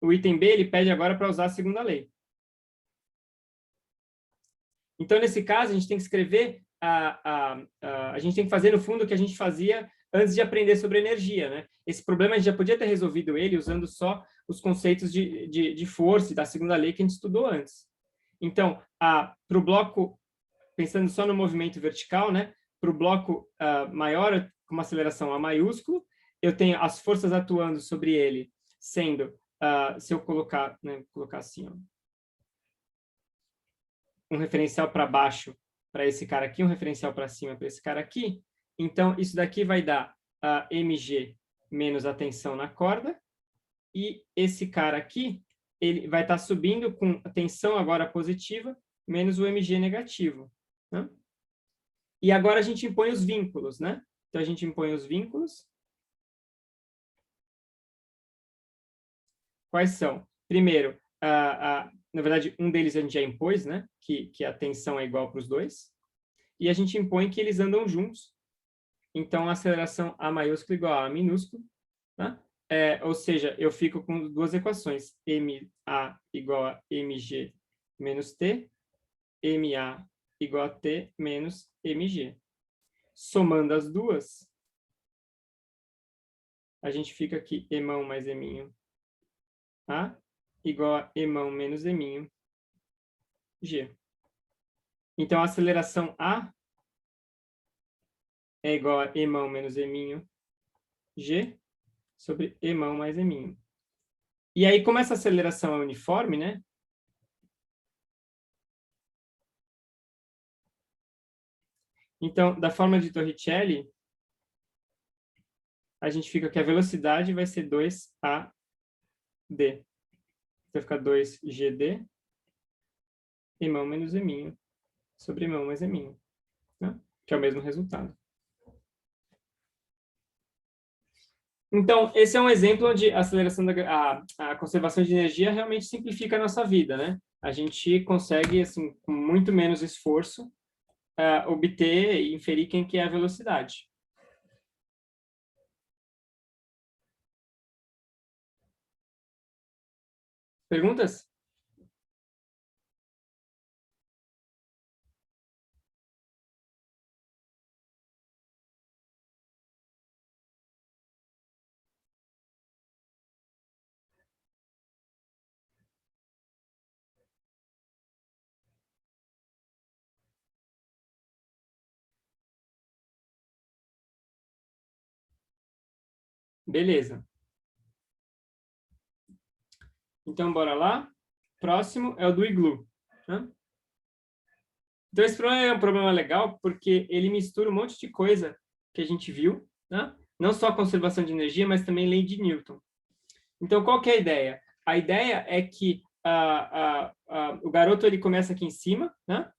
Speaker 1: o item B, ele pede agora para usar a segunda lei. Então, nesse caso, a gente tem que escrever, a gente tem que fazer, no fundo, o que a gente fazia antes de aprender sobre energia, né? Esse problema a gente já podia ter resolvido ele usando só os conceitos de força e da segunda lei que a gente estudou antes. Então, para o bloco, pensando só no movimento vertical, né? Para o bloco maior, com uma aceleração A maiúsculo, eu tenho as forças atuando sobre ele, sendo, se eu colocar, né, colocar assim, ó, um referencial para baixo para esse cara aqui, um referencial para cima para esse cara aqui. Então, isso daqui vai dar mg menos a tensão na corda, e esse cara aqui, ele vai estar subindo com a tensão agora positiva, menos o mg negativo. Né? E agora a gente impõe os vínculos, né? Então, a gente impõe os vínculos. Quais são? Primeiro, na verdade, um deles a gente já impôs, né? Que a tensão é igual para os dois. E a gente impõe que eles andam juntos. Então, a aceleração A maiúsculo igual a A minúsculo. Tá? Ou seja, eu fico com duas equações. MA igual a MG menos T. MA igual a T menos MG. Somando as duas, a gente fica aqui Emão mais Eminho A igual a Emão menos Eminho G. Então, a aceleração A é igual a Emão menos Eminho G sobre Emão mais Eminho. E aí, como essa aceleração é uniforme, né? Então, da forma de Torricelli, a gente fica que a velocidade vai ser 2AD. Então, fica 2GD, Emão menos Eminho, sobre Emão mais Eminho. Né? Que é o mesmo resultado. Então, esse é um exemplo onde a aceleração a conservação de energia realmente simplifica a nossa vida, né? A gente consegue, assim, com muito menos esforço, obter e inferir quem que é a velocidade. Perguntas? Beleza. Então, bora lá. Próximo é o do iglu. Né? Então, esse problema é um problema legal porque ele mistura um monte de coisa que a gente viu, né? Não só a conservação de energia, mas também lei de Newton. Então, qual que é a ideia? A ideia é que o garoto ele começa aqui em cima, né?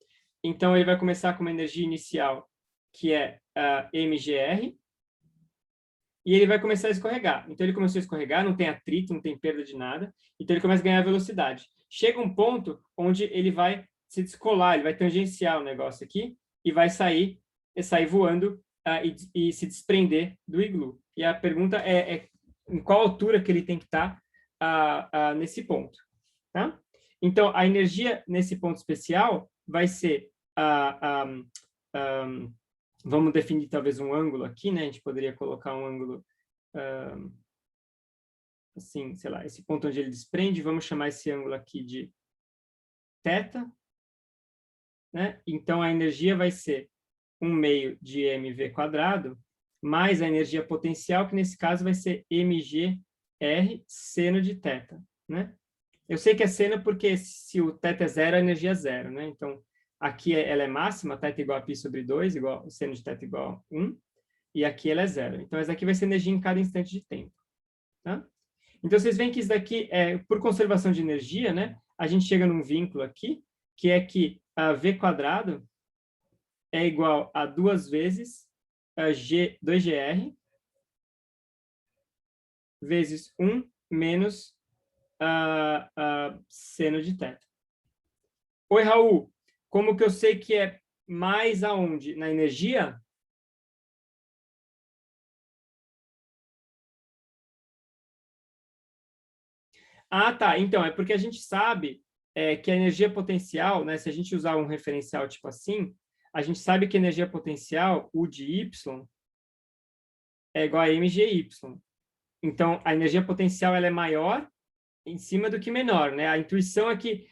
Speaker 1: Então, ele vai começar com uma energia inicial, que é mgr, e ele vai começar a escorregar. Então, ele começou a escorregar, não tem atrito, não tem perda de nada, então ele começa a ganhar velocidade. Chega um ponto onde ele vai se descolar, ele vai tangenciar o negócio aqui, e vai sair voando e se desprender do iglu. E a pergunta é em qual altura que ele tem que estar nesse ponto. Tá? Então, a energia nesse ponto especial vai ser vamos definir talvez um ângulo aqui, né? A gente poderia colocar um ângulo assim, sei lá, esse ponto onde ele desprende, vamos chamar esse ângulo aqui de θ, né? Então, a energia vai ser 1/2 de mv² mais a energia potencial, que nesse caso vai ser mgr seno de θ, né? Eu sei que é seno porque se o θ é zero, a energia é zero, né? Então, aqui ela é máxima, θ igual a π/2, igual, seno de θ igual a 1, e aqui ela é zero. Então, essa aqui vai ser energia em cada instante de tempo, tá? Então, vocês veem que isso daqui, por conservação de energia, né? A gente chega num vínculo aqui, que é que a v² é igual a 2 vezes 2gr vezes 1 menos seno de θ. Oi, Raul, como que eu sei que é mais aonde? Na energia? Ah, tá. Então, é porque a gente sabe que a energia potencial, né, se a gente usar um referencial tipo assim, a gente sabe que a energia potencial, U de Y, é igual a mgy. Então, a energia potencial ela é maior em cima do que menor, né? A intuição é que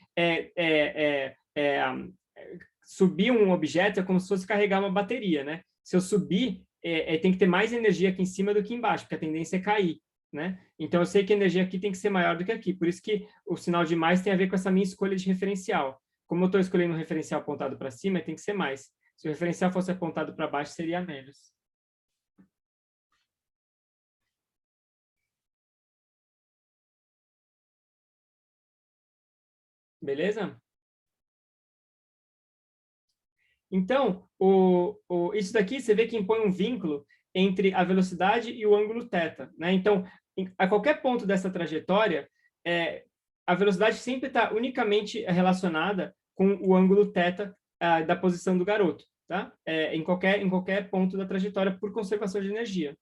Speaker 1: subir um objeto é como se fosse carregar uma bateria, né? Se eu subir, tem que ter mais energia aqui em cima do que embaixo, porque a tendência é cair, né? Então, eu sei que a energia aqui tem que ser maior do que aqui. Por isso que o sinal de mais tem a ver com essa minha escolha de referencial. Como eu estou escolhendo um referencial apontado para cima, tem que ser mais. Se o referencial fosse apontado para baixo, seria menos. Beleza? Então, isso daqui você vê que impõe um vínculo entre a velocidade e o ângulo θ, né? Então, a qualquer ponto dessa trajetória, a velocidade sempre está unicamente relacionada com o ângulo θ da posição do garoto, tá? Em qualquer ponto da trajetória por conservação de energia.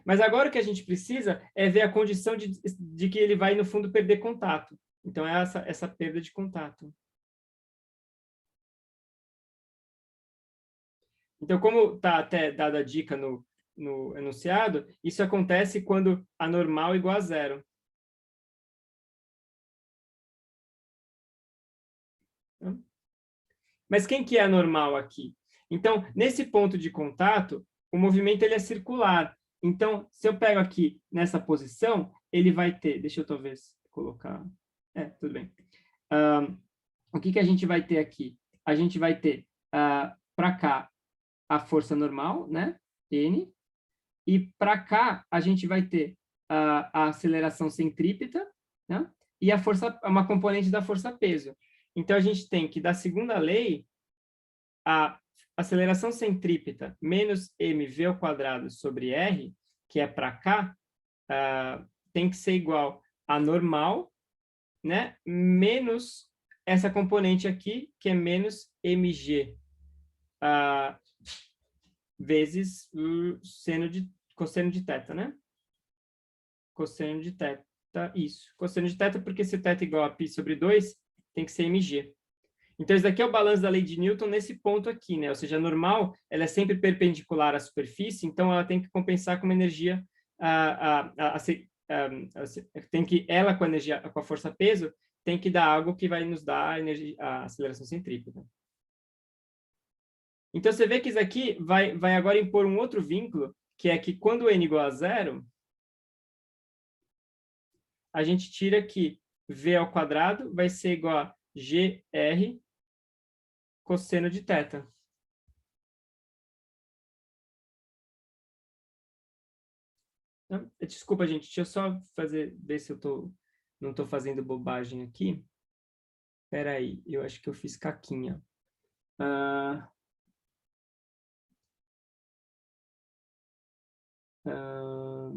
Speaker 1: Mas agora o que a gente precisa é ver a condição de que ele vai, no fundo, perder contato. Então, é essa perda de contato. Então, como está até dada a dica no enunciado, isso acontece quando a normal é igual a zero. Mas quem que é a normal aqui? Então, nesse ponto de contato, o movimento ele é circular. Então, se eu pego aqui nessa posição, ele vai ter... Deixa eu talvez colocar... tudo bem. O que a gente vai ter aqui? A gente vai ter, para cá, a força normal, né? N. E para cá, a gente vai ter a aceleração centrípeta, né? E a força, uma componente da força-peso. Então, a gente tem que, da segunda lei, a aceleração centrípeta menos mv² sobre r, que é para cá, tem que ser igual a normal, né? Menos essa componente aqui, que é menos mg, vezes o cosseno de θ, né? Cosseno de θ, isso. Cosseno de θ, porque se θ é igual a π/2, tem que ser mg. Então, isso daqui é o balanço da lei de Newton nesse ponto aqui, né? Ou seja, a normal, ela é sempre perpendicular à superfície, então ela tem que compensar com uma energia, tem que, ela com a energia, com a força-peso, tem que dar algo que vai nos dar a aceleração centrípeta. Então, você vê que isso aqui vai agora impor um outro vínculo, que é que quando n igual a zero, a gente tira que v² vai ser igual a gr cosseno de θ. Desculpa, gente, deixa eu só ver se eu não estou fazendo bobagem aqui. Espera aí, eu acho que eu fiz caquinha. Ah, ah,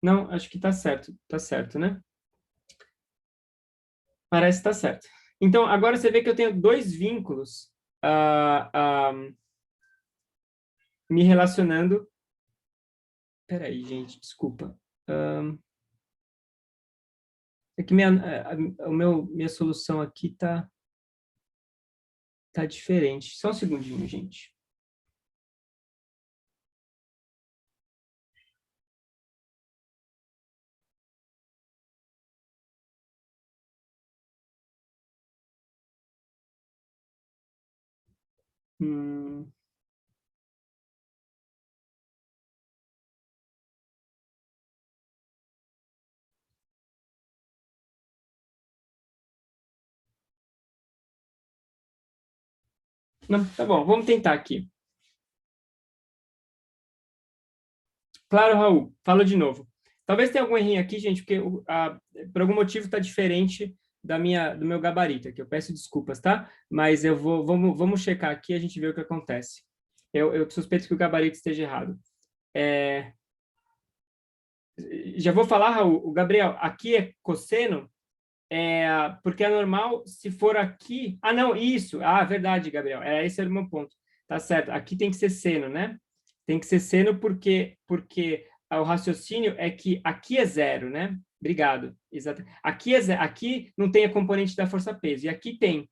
Speaker 1: não, acho que está certo, né? Parece estar certo. Então, agora você vê que eu tenho dois vínculos me relacionando. Espera aí, gente, desculpa. É que minha solução aqui tá diferente. Só um segundinho, gente. Hum, não, tá bom, vamos tentar aqui. Claro, Raul, fala de novo. Talvez tenha algum errinho aqui, gente, porque por algum motivo está diferente do meu gabarito aqui. Eu peço desculpas, tá? Mas vamos checar aqui e a gente vê o que acontece. Eu suspeito que o gabarito esteja errado. Já vou falar, Raul, o Gabriel, aqui é cosseno, porque é normal se for aqui... Ah, não, isso. Ah, verdade, Gabriel. Esse era o meu ponto. Tá certo. Aqui tem que ser seno, né? Tem que ser seno porque o raciocínio é que aqui é zero, né? Obrigado. Exato. Aqui é zero. Aqui não tem a componente da força-peso, e aqui tem.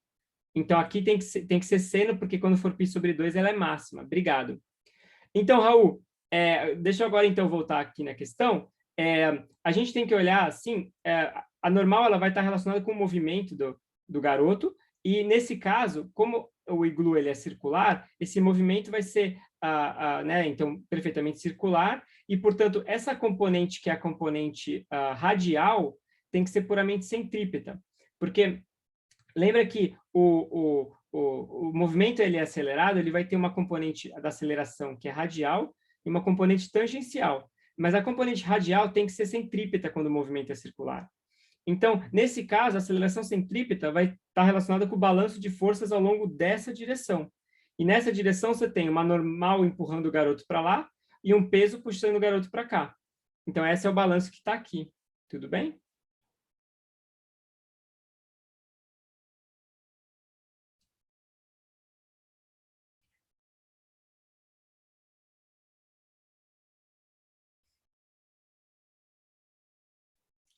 Speaker 1: Então, aqui tem que ser seno, porque quando for π sobre 2, ela é máxima. Obrigado. Então, Raul, deixa eu agora, então, voltar aqui na questão. A gente tem que olhar, assim, a normal ela vai estar relacionada com o movimento do garoto, e, nesse caso, como o iglu ele é circular, esse movimento vai ser, né, então, perfeitamente circular, e, portanto, essa componente, que é a componente radial, tem que ser puramente centrípeta, porque lembra que o movimento ele é acelerado, ele vai ter uma componente da aceleração que é radial e uma componente tangencial. Mas a componente radial tem que ser centrípeta quando o movimento é circular. Então, nesse caso, a aceleração centrípeta vai estar relacionada com o balanço de forças ao longo dessa direção. E nessa direção você tem uma normal empurrando o garoto para lá e um peso puxando o garoto para cá. Então, esse é o balanço que está aqui. Tudo bem?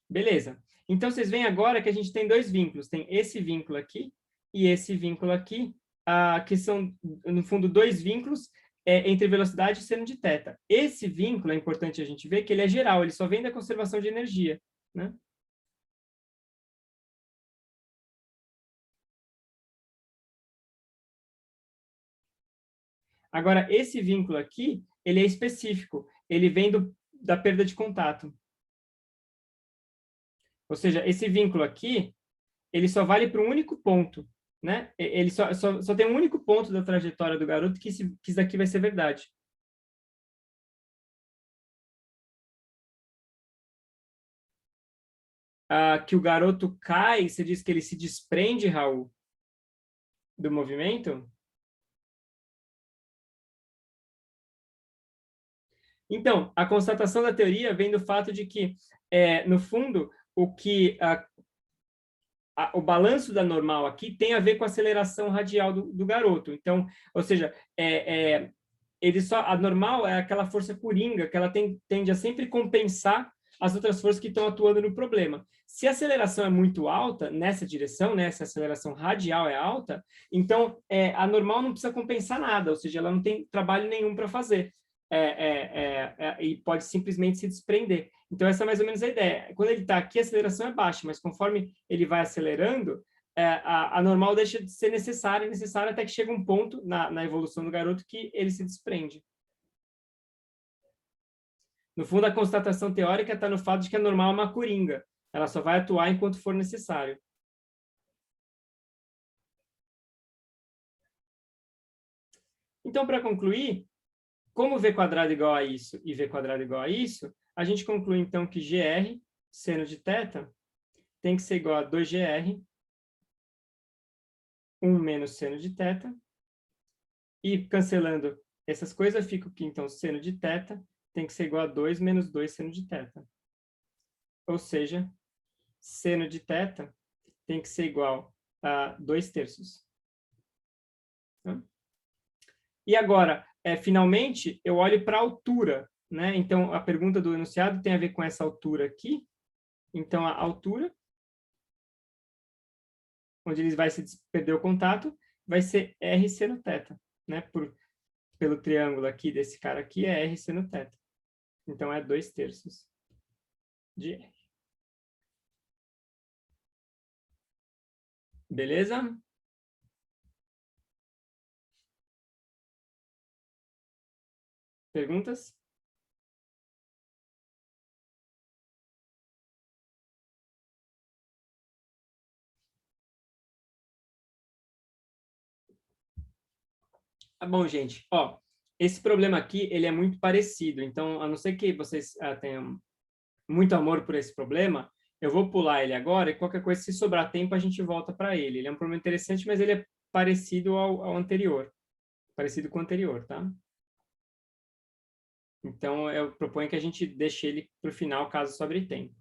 Speaker 1: Beleza. Então, vocês veem agora que a gente tem dois vínculos. Tem esse vínculo aqui e esse vínculo aqui, que são, no fundo, dois vínculos entre velocidade e seno de θ. Esse vínculo, é importante a gente ver que ele é geral, ele só vem da conservação de energia, né? Agora, esse vínculo aqui, ele é específico. Ele vem da perda de contato. Ou seja, esse vínculo aqui, ele só vale para um único ponto, né? Ele só tem um único ponto da trajetória do garoto que isso daqui vai ser verdade. Que o garoto cai, você diz que ele se desprende, Raul, do movimento? Então, a constatação da teoria vem do fato de que, no fundo, o balanço da normal aqui tem a ver com a aceleração radial do garoto. Então, ou seja, a normal é aquela força coringa que ela tende a sempre compensar as outras forças que estão atuando no problema. Se a aceleração é muito alta nessa direção, né, se a aceleração radial é alta, então a normal não precisa compensar nada, ou seja, ela não tem trabalho nenhum para fazer. E pode simplesmente se desprender. Então, essa é mais ou menos a ideia. Quando ele está aqui, a aceleração é baixa, mas conforme ele vai acelerando, a normal deixa de ser necessária até que chega um ponto na evolução do garoto que ele se desprende. No fundo, a constatação teórica está no fato de que a normal é uma coringa. Ela só vai atuar enquanto for necessário. Então, para concluir, como v quadrado igual a isso e v quadrado igual a isso, a gente conclui, então, que gr, seno de θ, tem que ser igual a 2gr, 1 menos seno de θ, e cancelando essas coisas, fica que, então, seno de θ tem que ser igual a 2 menos 2 seno de θ. Ou seja, seno de θ tem que ser igual a 2/3. Tá? E agora, finalmente, eu olho para a altura, né? Então, a pergunta do enunciado tem a ver com essa altura aqui. Então, a altura, onde ele vai se perder o contato, vai ser R seno θ, né? Pelo triângulo aqui desse cara aqui é R seno θ. Então, é 2/3 de R. Beleza? Perguntas? Tá bom, gente. Ó, esse problema aqui, ele é muito parecido. Então, a não ser que vocês tenham muito amor por esse problema, eu vou pular ele agora e qualquer coisa, se sobrar tempo, a gente volta para ele. Ele é um problema interessante, mas ele é parecido ao anterior. Parecido com o anterior, tá? Então, eu proponho que a gente deixe ele para o final, caso sobre tempo.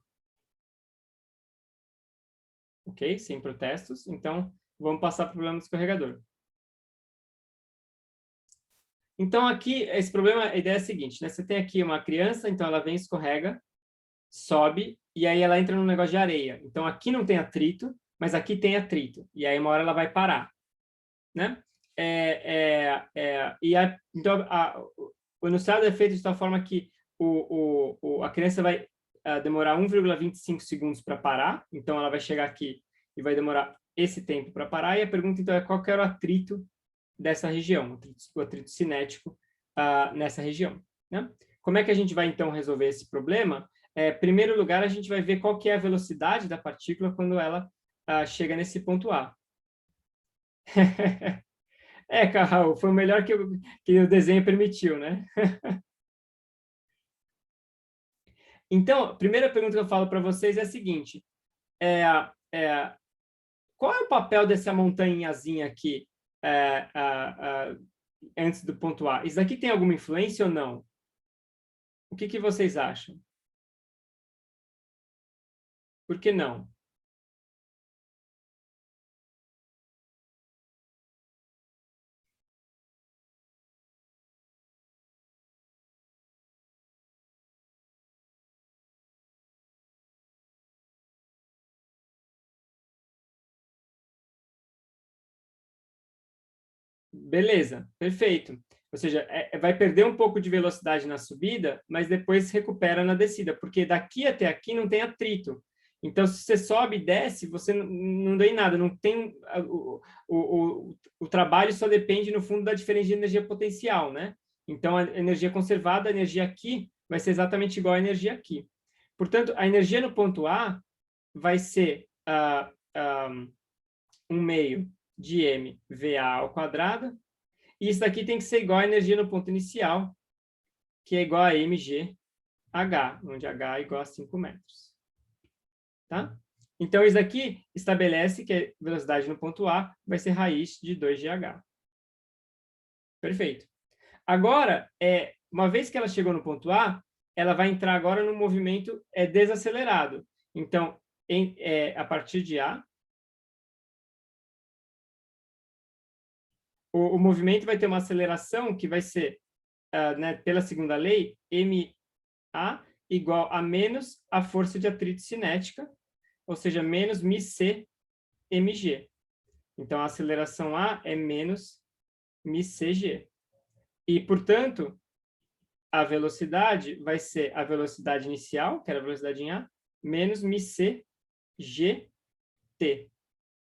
Speaker 1: Ok? Sem protestos. Então, vamos passar para o problema do escorregador. Então, aqui, esse problema, a ideia é a seguinte, né? Você tem aqui uma criança, então ela vem, escorrega, sobe, e aí ela entra num negócio de areia. Então, aqui não tem atrito, mas aqui tem atrito. E aí, uma hora ela vai parar, né? Então, o enunciado é feito de tal forma que a criança vai demorar 1,25 segundos para parar. Então, ela vai chegar aqui e vai demorar esse tempo para parar. E a pergunta, então, é qual que era o atrito dessa região, o atrito cinético nessa região, né? Como é que a gente vai, então, resolver esse problema? Em primeiro lugar, a gente vai ver qual que é a velocidade da partícula quando ela chega nesse ponto A. Carral, foi o melhor que o desenho permitiu, né? Então, a primeira pergunta que eu falo para vocês é a seguinte: qual é o papel dessa montanhazinha aqui antes do ponto A? Isso aqui tem alguma influência ou não? O que vocês acham? Por que não? Beleza, perfeito. Ou seja, vai perder um pouco de velocidade na subida, mas depois recupera na descida, porque daqui até aqui não tem atrito. Então, se você sobe e desce, você não dá em nada. Não tem, o trabalho só depende, no fundo, da diferença de energia potencial, né? Então, a energia conservada, a energia aqui, vai ser exatamente igual à energia aqui. Portanto, a energia no ponto A vai ser 1/2 de mVA ao quadrado, e isso daqui tem que ser igual à energia no ponto inicial, que é igual a mgh, onde h é igual a 5 metros. Tá? Então, isso aqui estabelece que a velocidade no ponto A vai ser raiz de 2gh. Perfeito. Agora, uma vez que ela chegou no ponto A, ela vai entrar agora no movimento desacelerado. Então, a partir de A, o movimento vai ter uma aceleração que vai ser, né, pela segunda lei, ma igual a menos a força de atrito cinética, ou seja, menos μc mg. Então, a aceleração A é menos μcg. E, portanto, a velocidade vai ser a velocidade inicial, que era a velocidade em A, menos μcgt.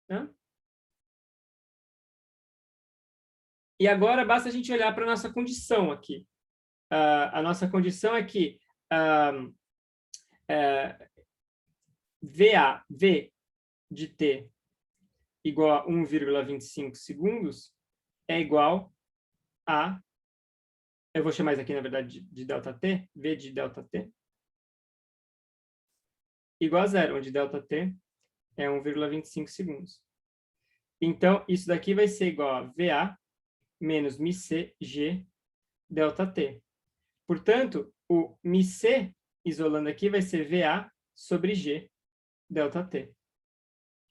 Speaker 1: Tá? E agora basta a gente olhar para a nossa condição aqui. A nossa condição é que V de t igual a 1,25 segundos é igual a, eu vou chamar isso aqui, na verdade, de ΔT, V de ΔT, igual a zero, onde ΔT é 1,25 segundos. Então, isso daqui vai ser igual a VA menos μcg ΔT. Portanto, o μc, isolando aqui, vai ser VA sobre G ΔT.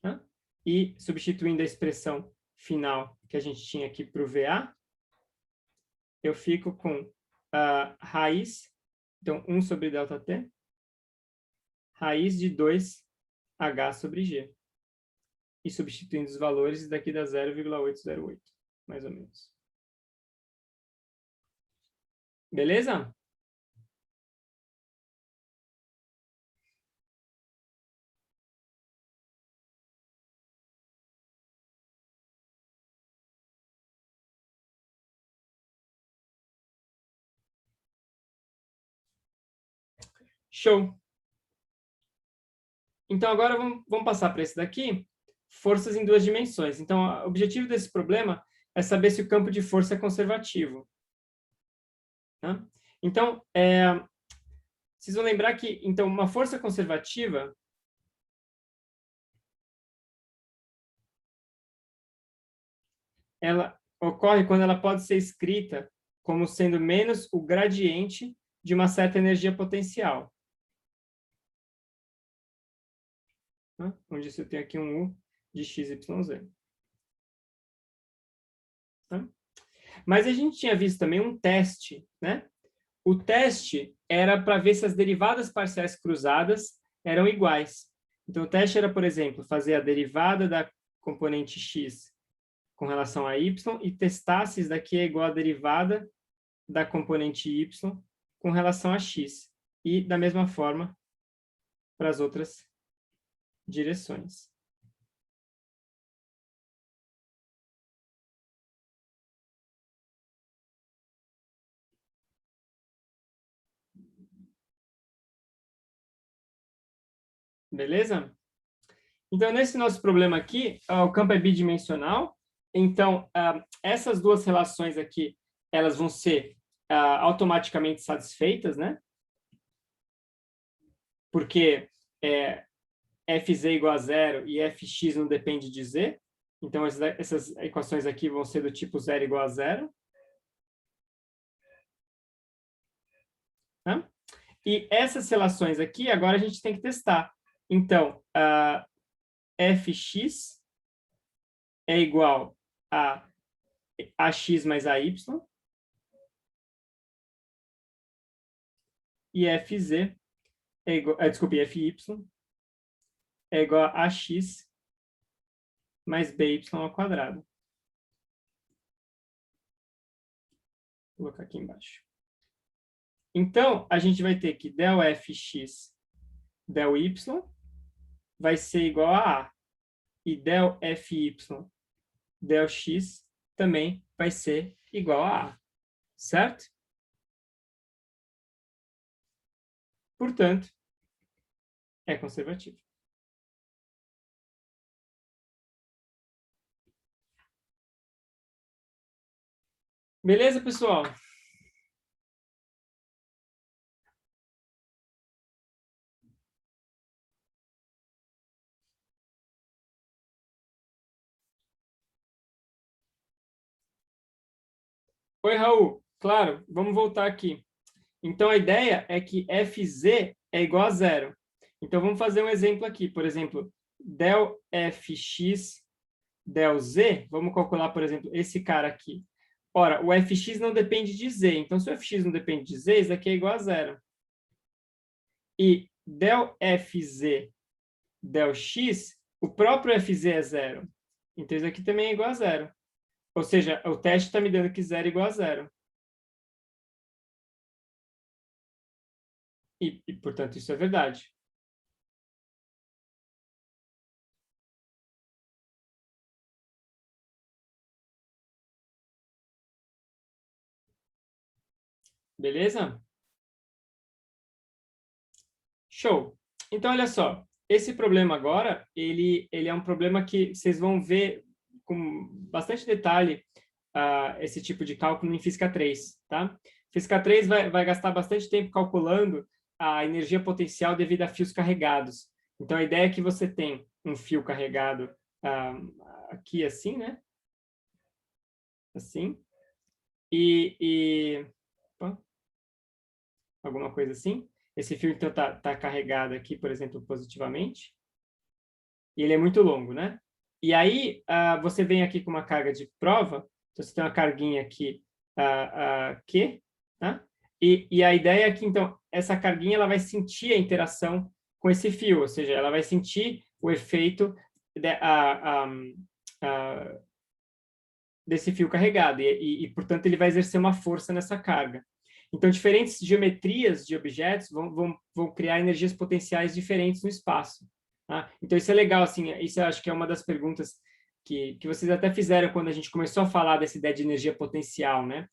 Speaker 1: Tá? E substituindo a expressão final que a gente tinha aqui para o VA, eu fico com raiz, então 1 sobre ΔT, raiz de 2H sobre G. E substituindo os valores, daqui dá 0,808, mais ou menos. Beleza? Show! Então, agora vamos passar para esse daqui, forças em 2 dimensões. Então, o objetivo desse problema é saber se o campo de força é conservativo. Tá? Então, vocês vão lembrar que então, uma força conservativa ela ocorre quando ela pode ser escrita como sendo menos o gradiente de uma certa energia potencial. Tá? Onde eu tenho aqui um U de XYZ. Tá? Mas a gente tinha visto também um teste, né? O teste era para ver se as derivadas parciais cruzadas eram iguais. Então, o teste era, por exemplo, fazer a derivada da componente x com relação a y e testar se isso daqui é igual à derivada da componente y com relação a x. E, da mesma forma, para as outras direções. Beleza? Então, nesse nosso problema aqui, o campo é bidimensional. Então, essas duas relações aqui, elas vão ser automaticamente satisfeitas, né? Porque fz igual a 0 e fx não depende de z. Então, essas equações aqui vão ser do tipo 0 igual a 0. Tá? E essas relações aqui, agora a gente tem que testar. Então, fx é igual a ax mais ay, e fz é igual, desculpe, fy é igual a ax mais by ao quadrado. Vou colocar aqui embaixo. Então, a gente vai ter que del fx del y vai ser igual a A. E del fy del x também vai ser igual a A. Certo? Portanto, é conservativo. Beleza, pessoal? Oi, Raul. Claro, vamos voltar aqui. Então, a ideia é que fz é igual a 0. Então, vamos fazer um exemplo aqui. Por exemplo, del fx del z, vamos calcular, por exemplo, esse cara aqui. Ora, o fx não depende de z. Então, se o fx não depende de z, isso aqui é igual a 0. E del fz del x, o próprio fz é 0. Então, isso aqui também é igual a 0. Ou seja, o teste está me dando que 0 é igual a 0. E, portanto, isso é verdade. Beleza? Show. Então, olha só. Esse problema agora, ele é um problema que vocês vão ver com bastante detalhe esse tipo de cálculo em Física 3, tá? Física 3 vai gastar bastante tempo calculando a energia potencial devido a fios carregados. Então, a ideia é que você tem um fio carregado aqui assim, né? Assim. Opa, alguma coisa assim. Esse fio, então, tá carregado aqui, por exemplo, positivamente. E ele é muito longo, né? E aí, você vem aqui com uma carga de prova, então você tem uma carguinha aqui, Q, tá? E a ideia é que, então, essa carguinha ela vai sentir a interação com esse fio, ou seja, ela vai sentir o efeito desse fio carregado, portanto, ele vai exercer uma força nessa carga. Então, diferentes geometrias de objetos vão criar energias potenciais diferentes no espaço. Tá? Então, isso é legal, assim, isso eu acho que é uma das perguntas que vocês até fizeram quando a gente começou a falar dessa ideia de energia potencial, né?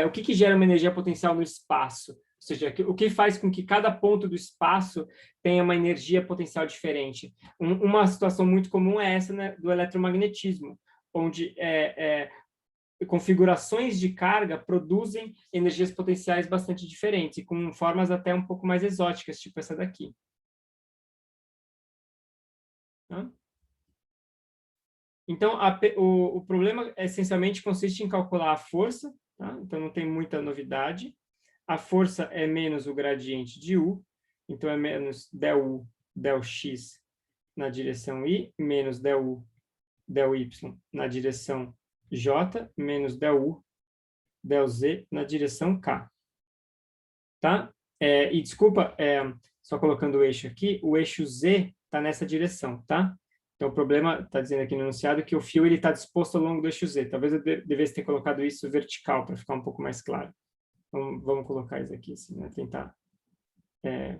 Speaker 1: O que gera uma energia potencial no espaço? Ou seja, o que faz com que cada ponto do espaço tenha uma energia potencial diferente? Uma situação muito comum é essa, né, do eletromagnetismo, onde configurações de carga produzem energias potenciais bastante diferentes, e com formas até um pouco mais exóticas, tipo essa daqui. Tá? Então, o problema essencialmente consiste em calcular a força, tá? Então não tem muita novidade. A força é menos o gradiente de U, então é menos del U, del X na direção I, menos del U, del Y na direção J, menos del U, del Z na direção K. Tá? E desculpa, só colocando o eixo aqui, o eixo Z está nessa direção, tá? Então, o problema, está dizendo aqui no enunciado, que o fio está disposto ao longo do eixo Z. Talvez eu devesse ter colocado isso vertical, para ficar um pouco mais claro. Vamos colocar isso aqui, assim, né? Tentar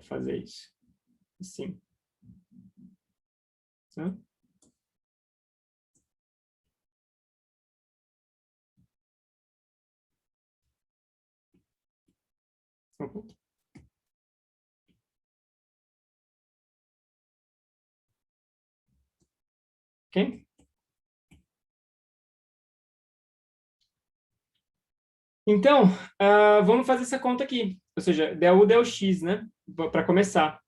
Speaker 1: fazer isso. Assim. Tá? Ok? Então, vamos fazer essa conta aqui. Ou seja, del U, del X, né? Para começar.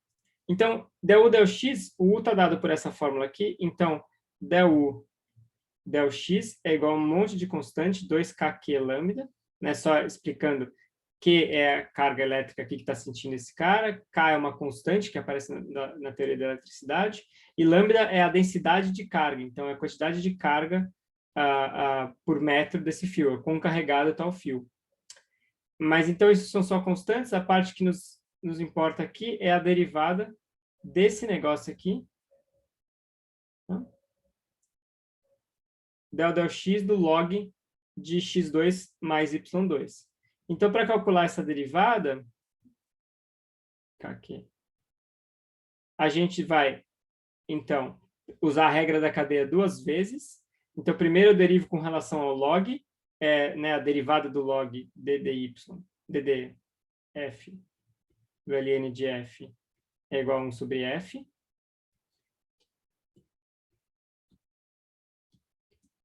Speaker 1: Então, del U, del X, o U está dado por essa fórmula aqui. Então, del U, del X é igual a um monte de constante, 2kq lambda, né? Só explicando, Q é a carga elétrica aqui que está sentindo esse cara, K é uma constante que aparece na teoria da eletricidade, e lambda é a densidade de carga, então é a quantidade de carga por metro desse fio, quão carregado está o fio. Mas então isso são só constantes, a parte que nos importa aqui é a derivada desse negócio aqui, tá? Del x do log de x2 mais y2. Então, para calcular essa derivada, aqui, a gente vai, então, usar a regra da cadeia duas vezes. Então, primeiro eu derivo com relação ao log, né, a derivada do log ddf do ln de f é igual a 1 sobre f.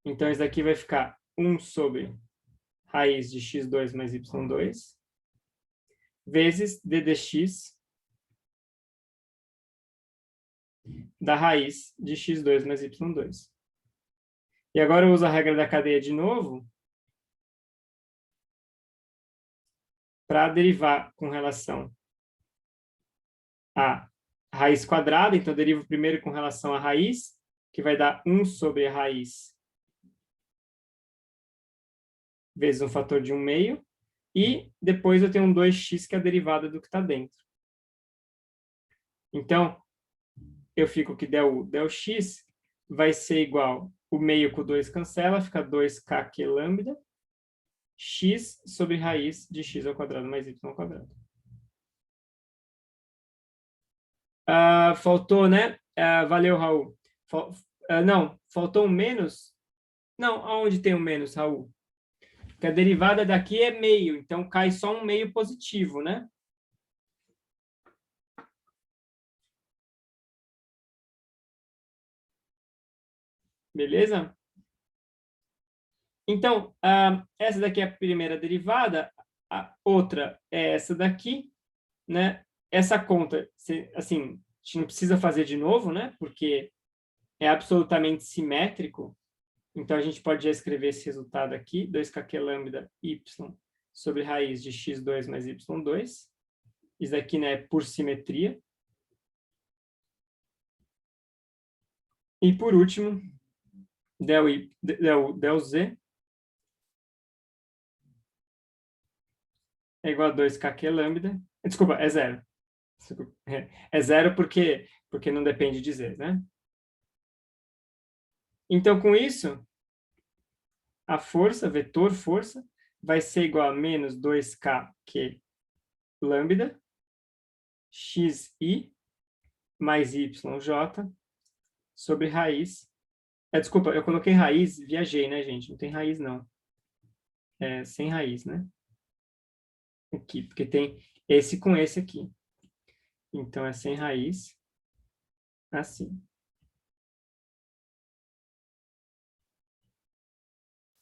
Speaker 1: Então, isso daqui vai ficar 1 sobre raiz de x2 mais y2, vezes ddx da raiz de x2 mais y2. E agora eu uso a regra da cadeia de novo para derivar com relação à raiz quadrada. Então, eu derivo primeiro com relação à raiz, que vai dar 1 sobre a raiz vezes um fator de 1 meio. E depois eu tenho um 2x, que é a derivada do que está dentro. Então, eu fico que del x vai ser igual, o meio com 2 cancela, fica 2kq lambda, x sobre raiz de x ao quadrado mais y ao quadrado. Faltou, né? Valeu, Raul. Não, faltou um menos? Não, aonde tem um menos, Raul? Porque a derivada daqui é meio, então cai só um meio positivo, né? Beleza? Então, essa daqui é a primeira derivada, a outra é essa daqui, né? Essa conta, assim, a gente não precisa fazer de novo, né? Porque é absolutamente simétrico. Então, a gente pode já escrever esse resultado aqui, 2kq lambda y sobre raiz de x2 mais y2. Isso daqui, né, é por simetria. E, por último, del Z é igual a 2K lambda. Desculpa, é zero. Desculpa, é zero porque não depende de Z, né? Então, com isso, a força, vetor força, vai ser igual a menos 2K lambda, xi mais yj sobre raiz. Desculpa, eu coloquei raiz, viajei, né, gente? Não tem raiz, não. É sem raiz, né? Aqui, porque tem esse com esse aqui. Então, é sem raiz, assim.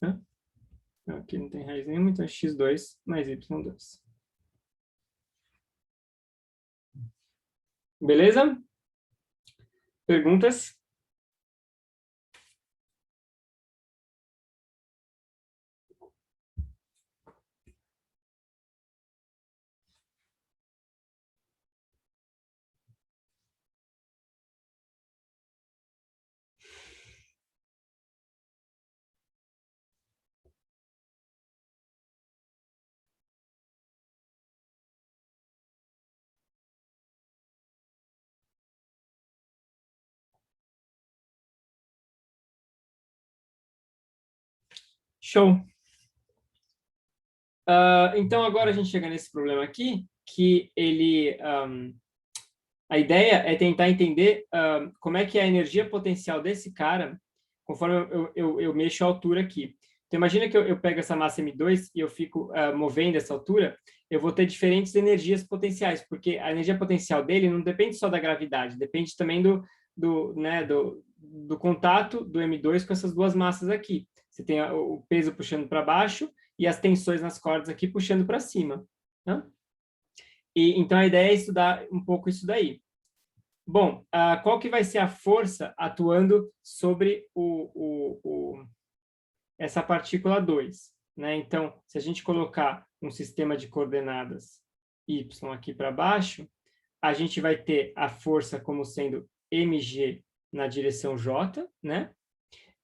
Speaker 1: Né? Então, aqui não tem raiz nenhuma, então é x2 mais y2. Beleza? Perguntas? Show. Então, agora a gente chega nesse problema aqui, que ele... a ideia é tentar entender como é que é a energia potencial desse cara, conforme eu mexo a altura aqui. Então, imagina que eu pego essa massa M2 e eu fico movendo essa altura, eu vou ter diferentes energias potenciais, porque a energia potencial dele não depende só da gravidade, depende também do contato do M2 com essas duas massas aqui. Você tem o peso puxando para baixo e as tensões nas cordas aqui puxando para cima. Né? Então, a ideia é estudar um pouco isso daí. Bom, qual que vai ser a força atuando sobre essa partícula 2? Né? Então, se a gente colocar um sistema de coordenadas y aqui para baixo, a gente vai ter a força como sendo mg na direção j, né?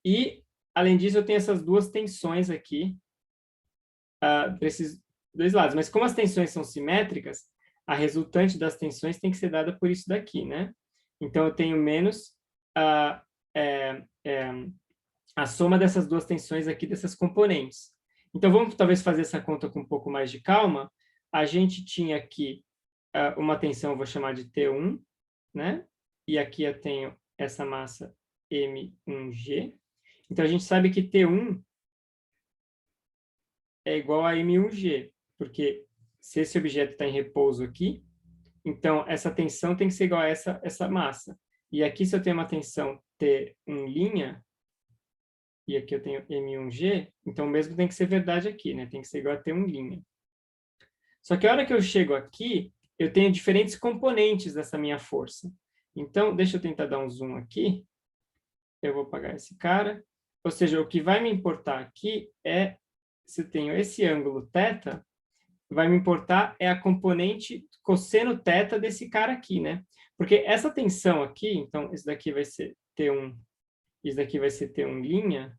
Speaker 1: E, além disso, eu tenho essas duas tensões aqui para esses dois lados. Mas como as tensões são simétricas, a resultante das tensões tem que ser dada por isso daqui, né? Então, eu tenho menos a soma dessas duas tensões aqui, dessas componentes. Então, vamos talvez fazer essa conta com um pouco mais de calma. A gente tinha aqui uma tensão, eu vou chamar de T1, né? E aqui eu tenho essa massa M1G. Então, a gente sabe que T1 é igual a M1G, porque se esse objeto está em repouso aqui, então essa tensão tem que ser igual a essa massa. E aqui, se eu tenho uma tensão T1', e aqui eu tenho M1G, então o mesmo tem que ser verdade aqui, né? Tem que ser igual a T1'. Só que a hora que eu chego aqui, eu tenho diferentes componentes dessa minha força. Então, deixa eu tentar dar um zoom aqui. Eu vou apagar esse cara. Ou seja, o que vai me importar aqui é, se eu tenho esse ângulo θ, vai me importar é a componente cosseno θ desse cara aqui, né? Porque essa tensão aqui, então, isso daqui vai ser T1, isso daqui vai ser T1'.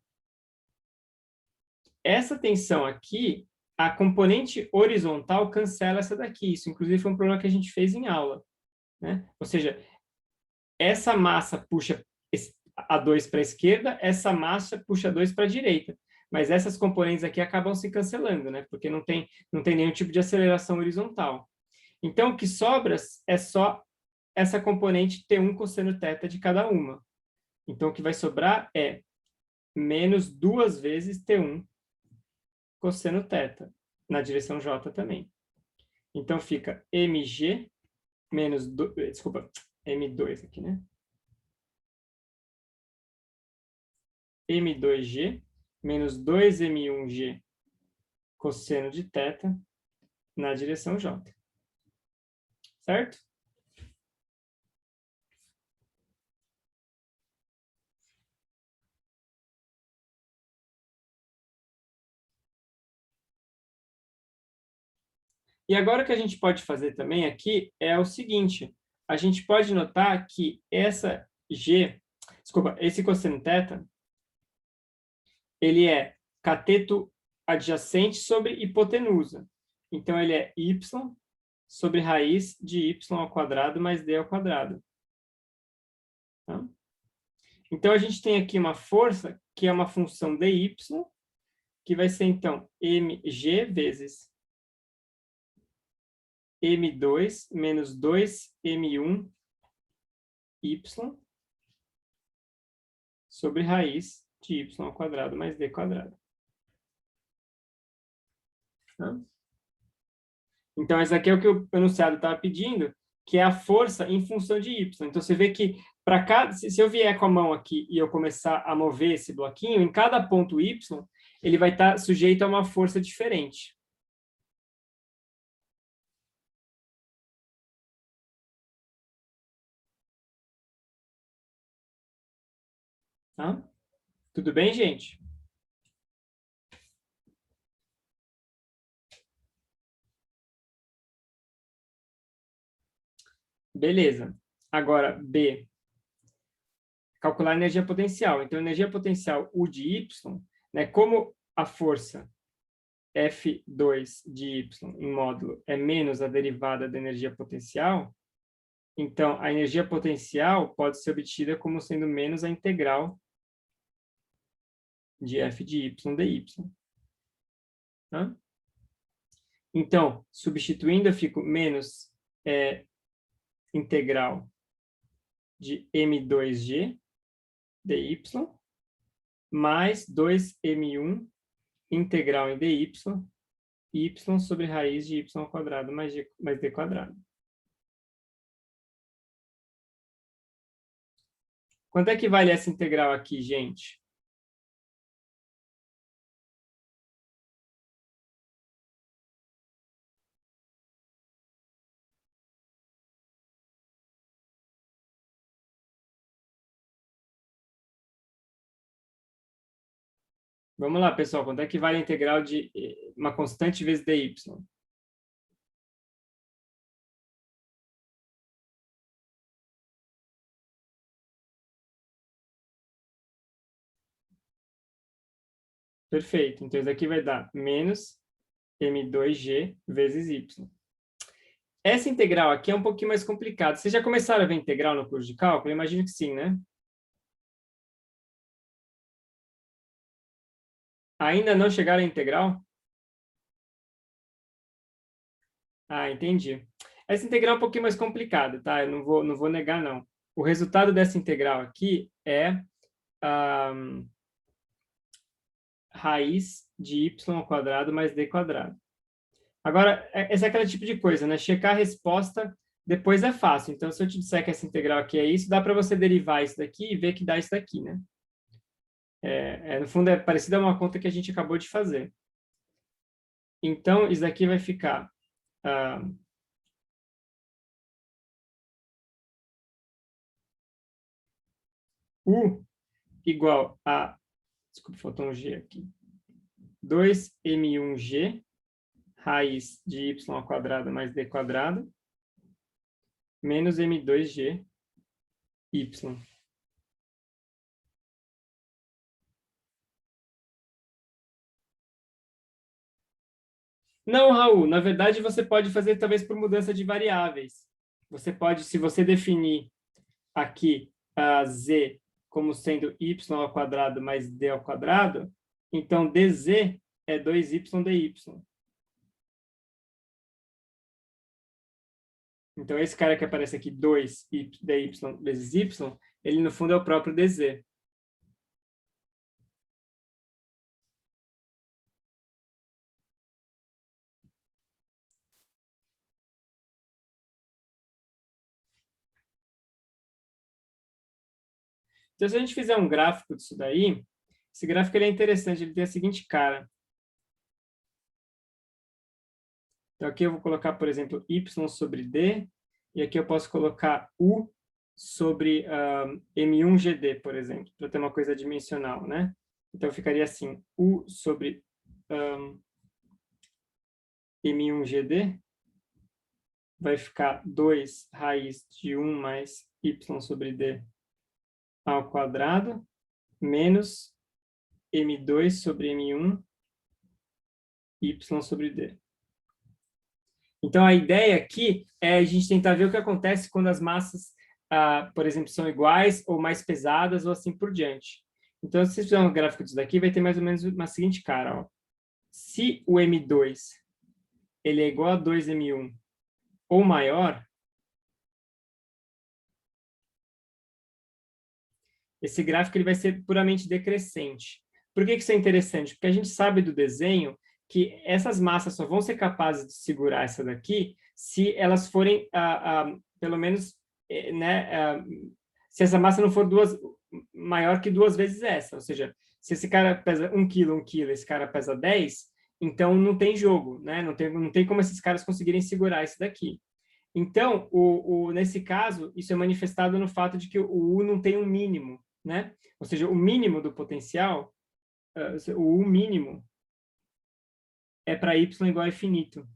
Speaker 1: Essa tensão aqui, a componente horizontal cancela essa daqui. Isso, inclusive, foi um problema que a gente fez em aula. Né? Ou seja, essa massa puxa a 2 para a esquerda, essa massa puxa 2 para a direita. Mas essas componentes aqui acabam se cancelando, né? Porque não tem nenhum tipo de aceleração horizontal. Então, o que sobra é só essa componente T1 cosseno θ de cada uma. Então, o que vai sobrar é menos 2 vezes T1 cosseno θ, na direção J também. Então, fica mg menos... Desculpa, m2 aqui, né? m2g menos 2m1g cosseno de θ na direção J. Certo? E agora o que a gente pode fazer também aqui é o seguinte, a gente pode notar que esse cosseno θ, ele é cateto adjacente sobre hipotenusa. Então, ele é y sobre raiz de y ao quadrado mais d ao quadrado. Tá? Então, a gente tem aqui uma força que é uma função dy, que vai ser, então, mg vezes m2 menos 2m1 y sobre raiz de y ao quadrado mais d quadrado. Tá? Então, esse aqui é o que o enunciado estava pedindo, que é a força em função de y. Então, você vê que para cada, se eu vier com a mão aqui e eu começar a mover esse bloquinho, em cada ponto y, ele vai estar sujeito a uma força diferente. Tá? Tudo bem, gente? Beleza. Agora, B. Calcular a energia potencial. Então, energia potencial U de Y, né, como a força F2 de Y em módulo é menos a derivada da energia potencial, então, a energia potencial pode ser obtida como sendo menos a integral de F de Y dy. Tá? Então, substituindo, eu fico menos integral de M2G dy mais 2M1 integral em dy, y sobre raiz de y ao quadrado mais d quadrado. Quanto é que vale essa integral aqui, gente? Vamos lá, pessoal. Quanto é que vale a integral de uma constante vezes dy? Perfeito. Então, isso aqui vai dar menos m2g vezes y. Essa integral aqui é um pouquinho mais complicada. Vocês já começaram a ver integral no curso de cálculo? Eu imagino que sim, né? Ainda não chegaram à integral? Ah, entendi. Essa integral é um pouquinho mais complicada, tá? Eu não vou negar, não. O resultado dessa integral aqui é raiz de y ao quadrado mais d quadrado. Agora, essa é aquele tipo de coisa, né? Checar a resposta depois é fácil. Então, se eu te disser que essa integral aqui é isso, dá para você derivar isso daqui e ver que dá isso daqui, né? No fundo, é parecido a uma conta que a gente acabou de fazer. Então, isso daqui vai ficar U igual a... Desculpa, faltou um G aqui. 2m1g raiz de y ao quadrado mais d quadrado menos m2g y. Não, Raul, na verdade você pode fazer talvez por mudança de variáveis. Você pode, se você definir aqui a z como sendo y ao quadrado mais d ao quadrado, então dz é 2y dy. Então esse cara que aparece aqui, 2dy vezes y, ele no fundo é o próprio dz. Então, se a gente fizer um gráfico disso daí, esse gráfico ele é interessante, ele tem a seguinte cara. Então, aqui eu vou colocar, por exemplo, y sobre d, e aqui eu posso colocar u sobre m1gd, por exemplo, para ter uma coisa dimensional, né? Então, ficaria assim, u sobre m1gd vai ficar 2 raiz de 1 mais y sobre d ao quadrado, menos M2 sobre M1, Y sobre D. Então, a ideia aqui é a gente tentar ver o que acontece quando as massas, por exemplo, são iguais ou mais pesadas ou assim por diante. Então, se vocês fizerem um gráfico disso daqui, vai ter mais ou menos uma seguinte cara. Ó. Se o M2 ele é igual a 2M1 ou maior, esse gráfico ele vai ser puramente decrescente. Por que isso é interessante? Porque a gente sabe do desenho que essas massas só vão ser capazes de segurar essa daqui se elas forem, pelo menos, né, se essa massa não for maior que 2 vezes essa. Ou seja, se esse cara pesa 1 quilo, esse cara pesa 10, então não tem jogo, né? Não tem como esses caras conseguirem segurar isso daqui. Então, nesse caso, isso é manifestado no fato de que o U não tem um mínimo, né? Ou seja, o mínimo do potencial, o U mínimo, é para y igual a infinito.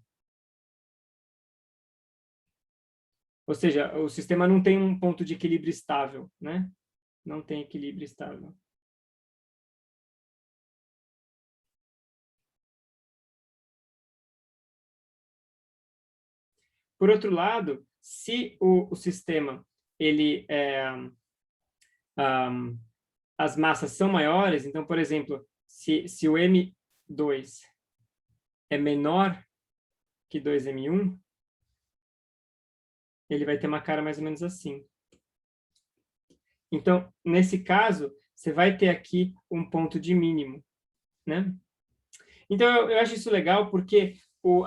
Speaker 1: Ou seja, o sistema não tem um ponto de equilíbrio estável, né? Não tem equilíbrio estável. Por outro lado, se o sistema ele as massas são maiores, então, por exemplo, se o M2 é menor que 2M1, ele vai ter uma cara mais ou menos assim. Então, nesse caso, você vai ter aqui um ponto de mínimo, né? Então, eu acho isso legal porque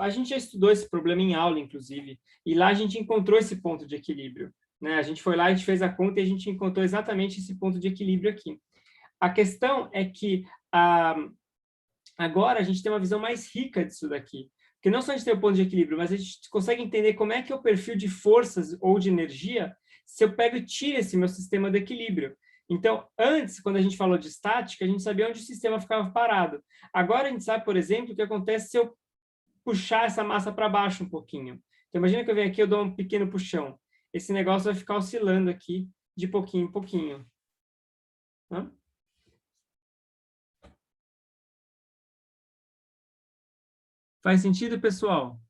Speaker 1: a gente já estudou esse problema em aula, inclusive, e lá a gente encontrou esse ponto de equilíbrio, né? A gente foi lá, a gente fez a conta e a gente encontrou exatamente esse ponto de equilíbrio aqui. A questão é que agora a gente tem uma visão mais rica disso daqui. Porque não só a gente tem o ponto de equilíbrio, mas a gente consegue entender como é que é o perfil de forças ou de energia se eu pego e tiro esse meu sistema de equilíbrio. Então, antes, quando a gente falou de estática, a gente sabia onde o sistema ficava parado. Agora a gente sabe, por exemplo, o que acontece se eu puxar essa massa para baixo um pouquinho. Então, imagina que eu venho aqui, eu dou um pequeno puxão. Esse negócio vai ficar oscilando aqui de pouquinho em pouquinho. Tá? Faz sentido, pessoal?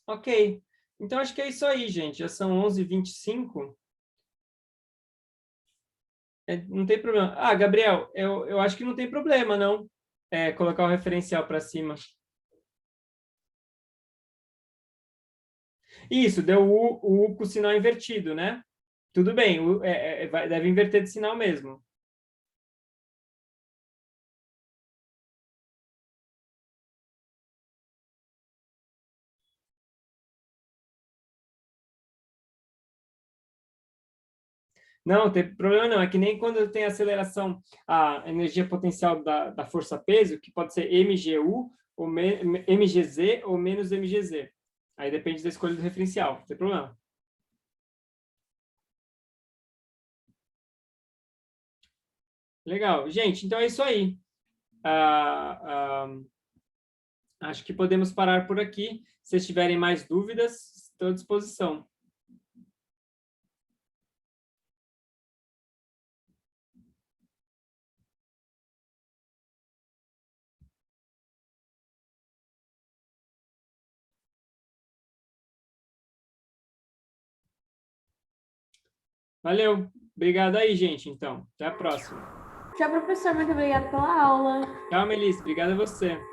Speaker 1: Ok. Então, acho que é isso aí, gente. Já são 11h25. Não tem problema. Ah, Gabriel, eu acho que não tem problema, não. Colocar o referencial para cima. Isso, deu o U com o sinal invertido, né? Tudo bem, deve inverter de sinal mesmo. Não, tem problema não. É que nem quando tem aceleração, a energia potencial da força-peso, que pode ser mgu, ou mgz, ou menos mgz. Aí depende da escolha do referencial, não tem problema. Legal. Gente, então é isso aí. Acho que podemos parar por aqui. Se vocês tiverem mais dúvidas, estou à disposição. Valeu. Obrigado aí, gente, então. Até a próxima.
Speaker 2: Tchau, professor. Muito obrigada pela aula.
Speaker 1: Tchau, Melissa. Obrigado a você.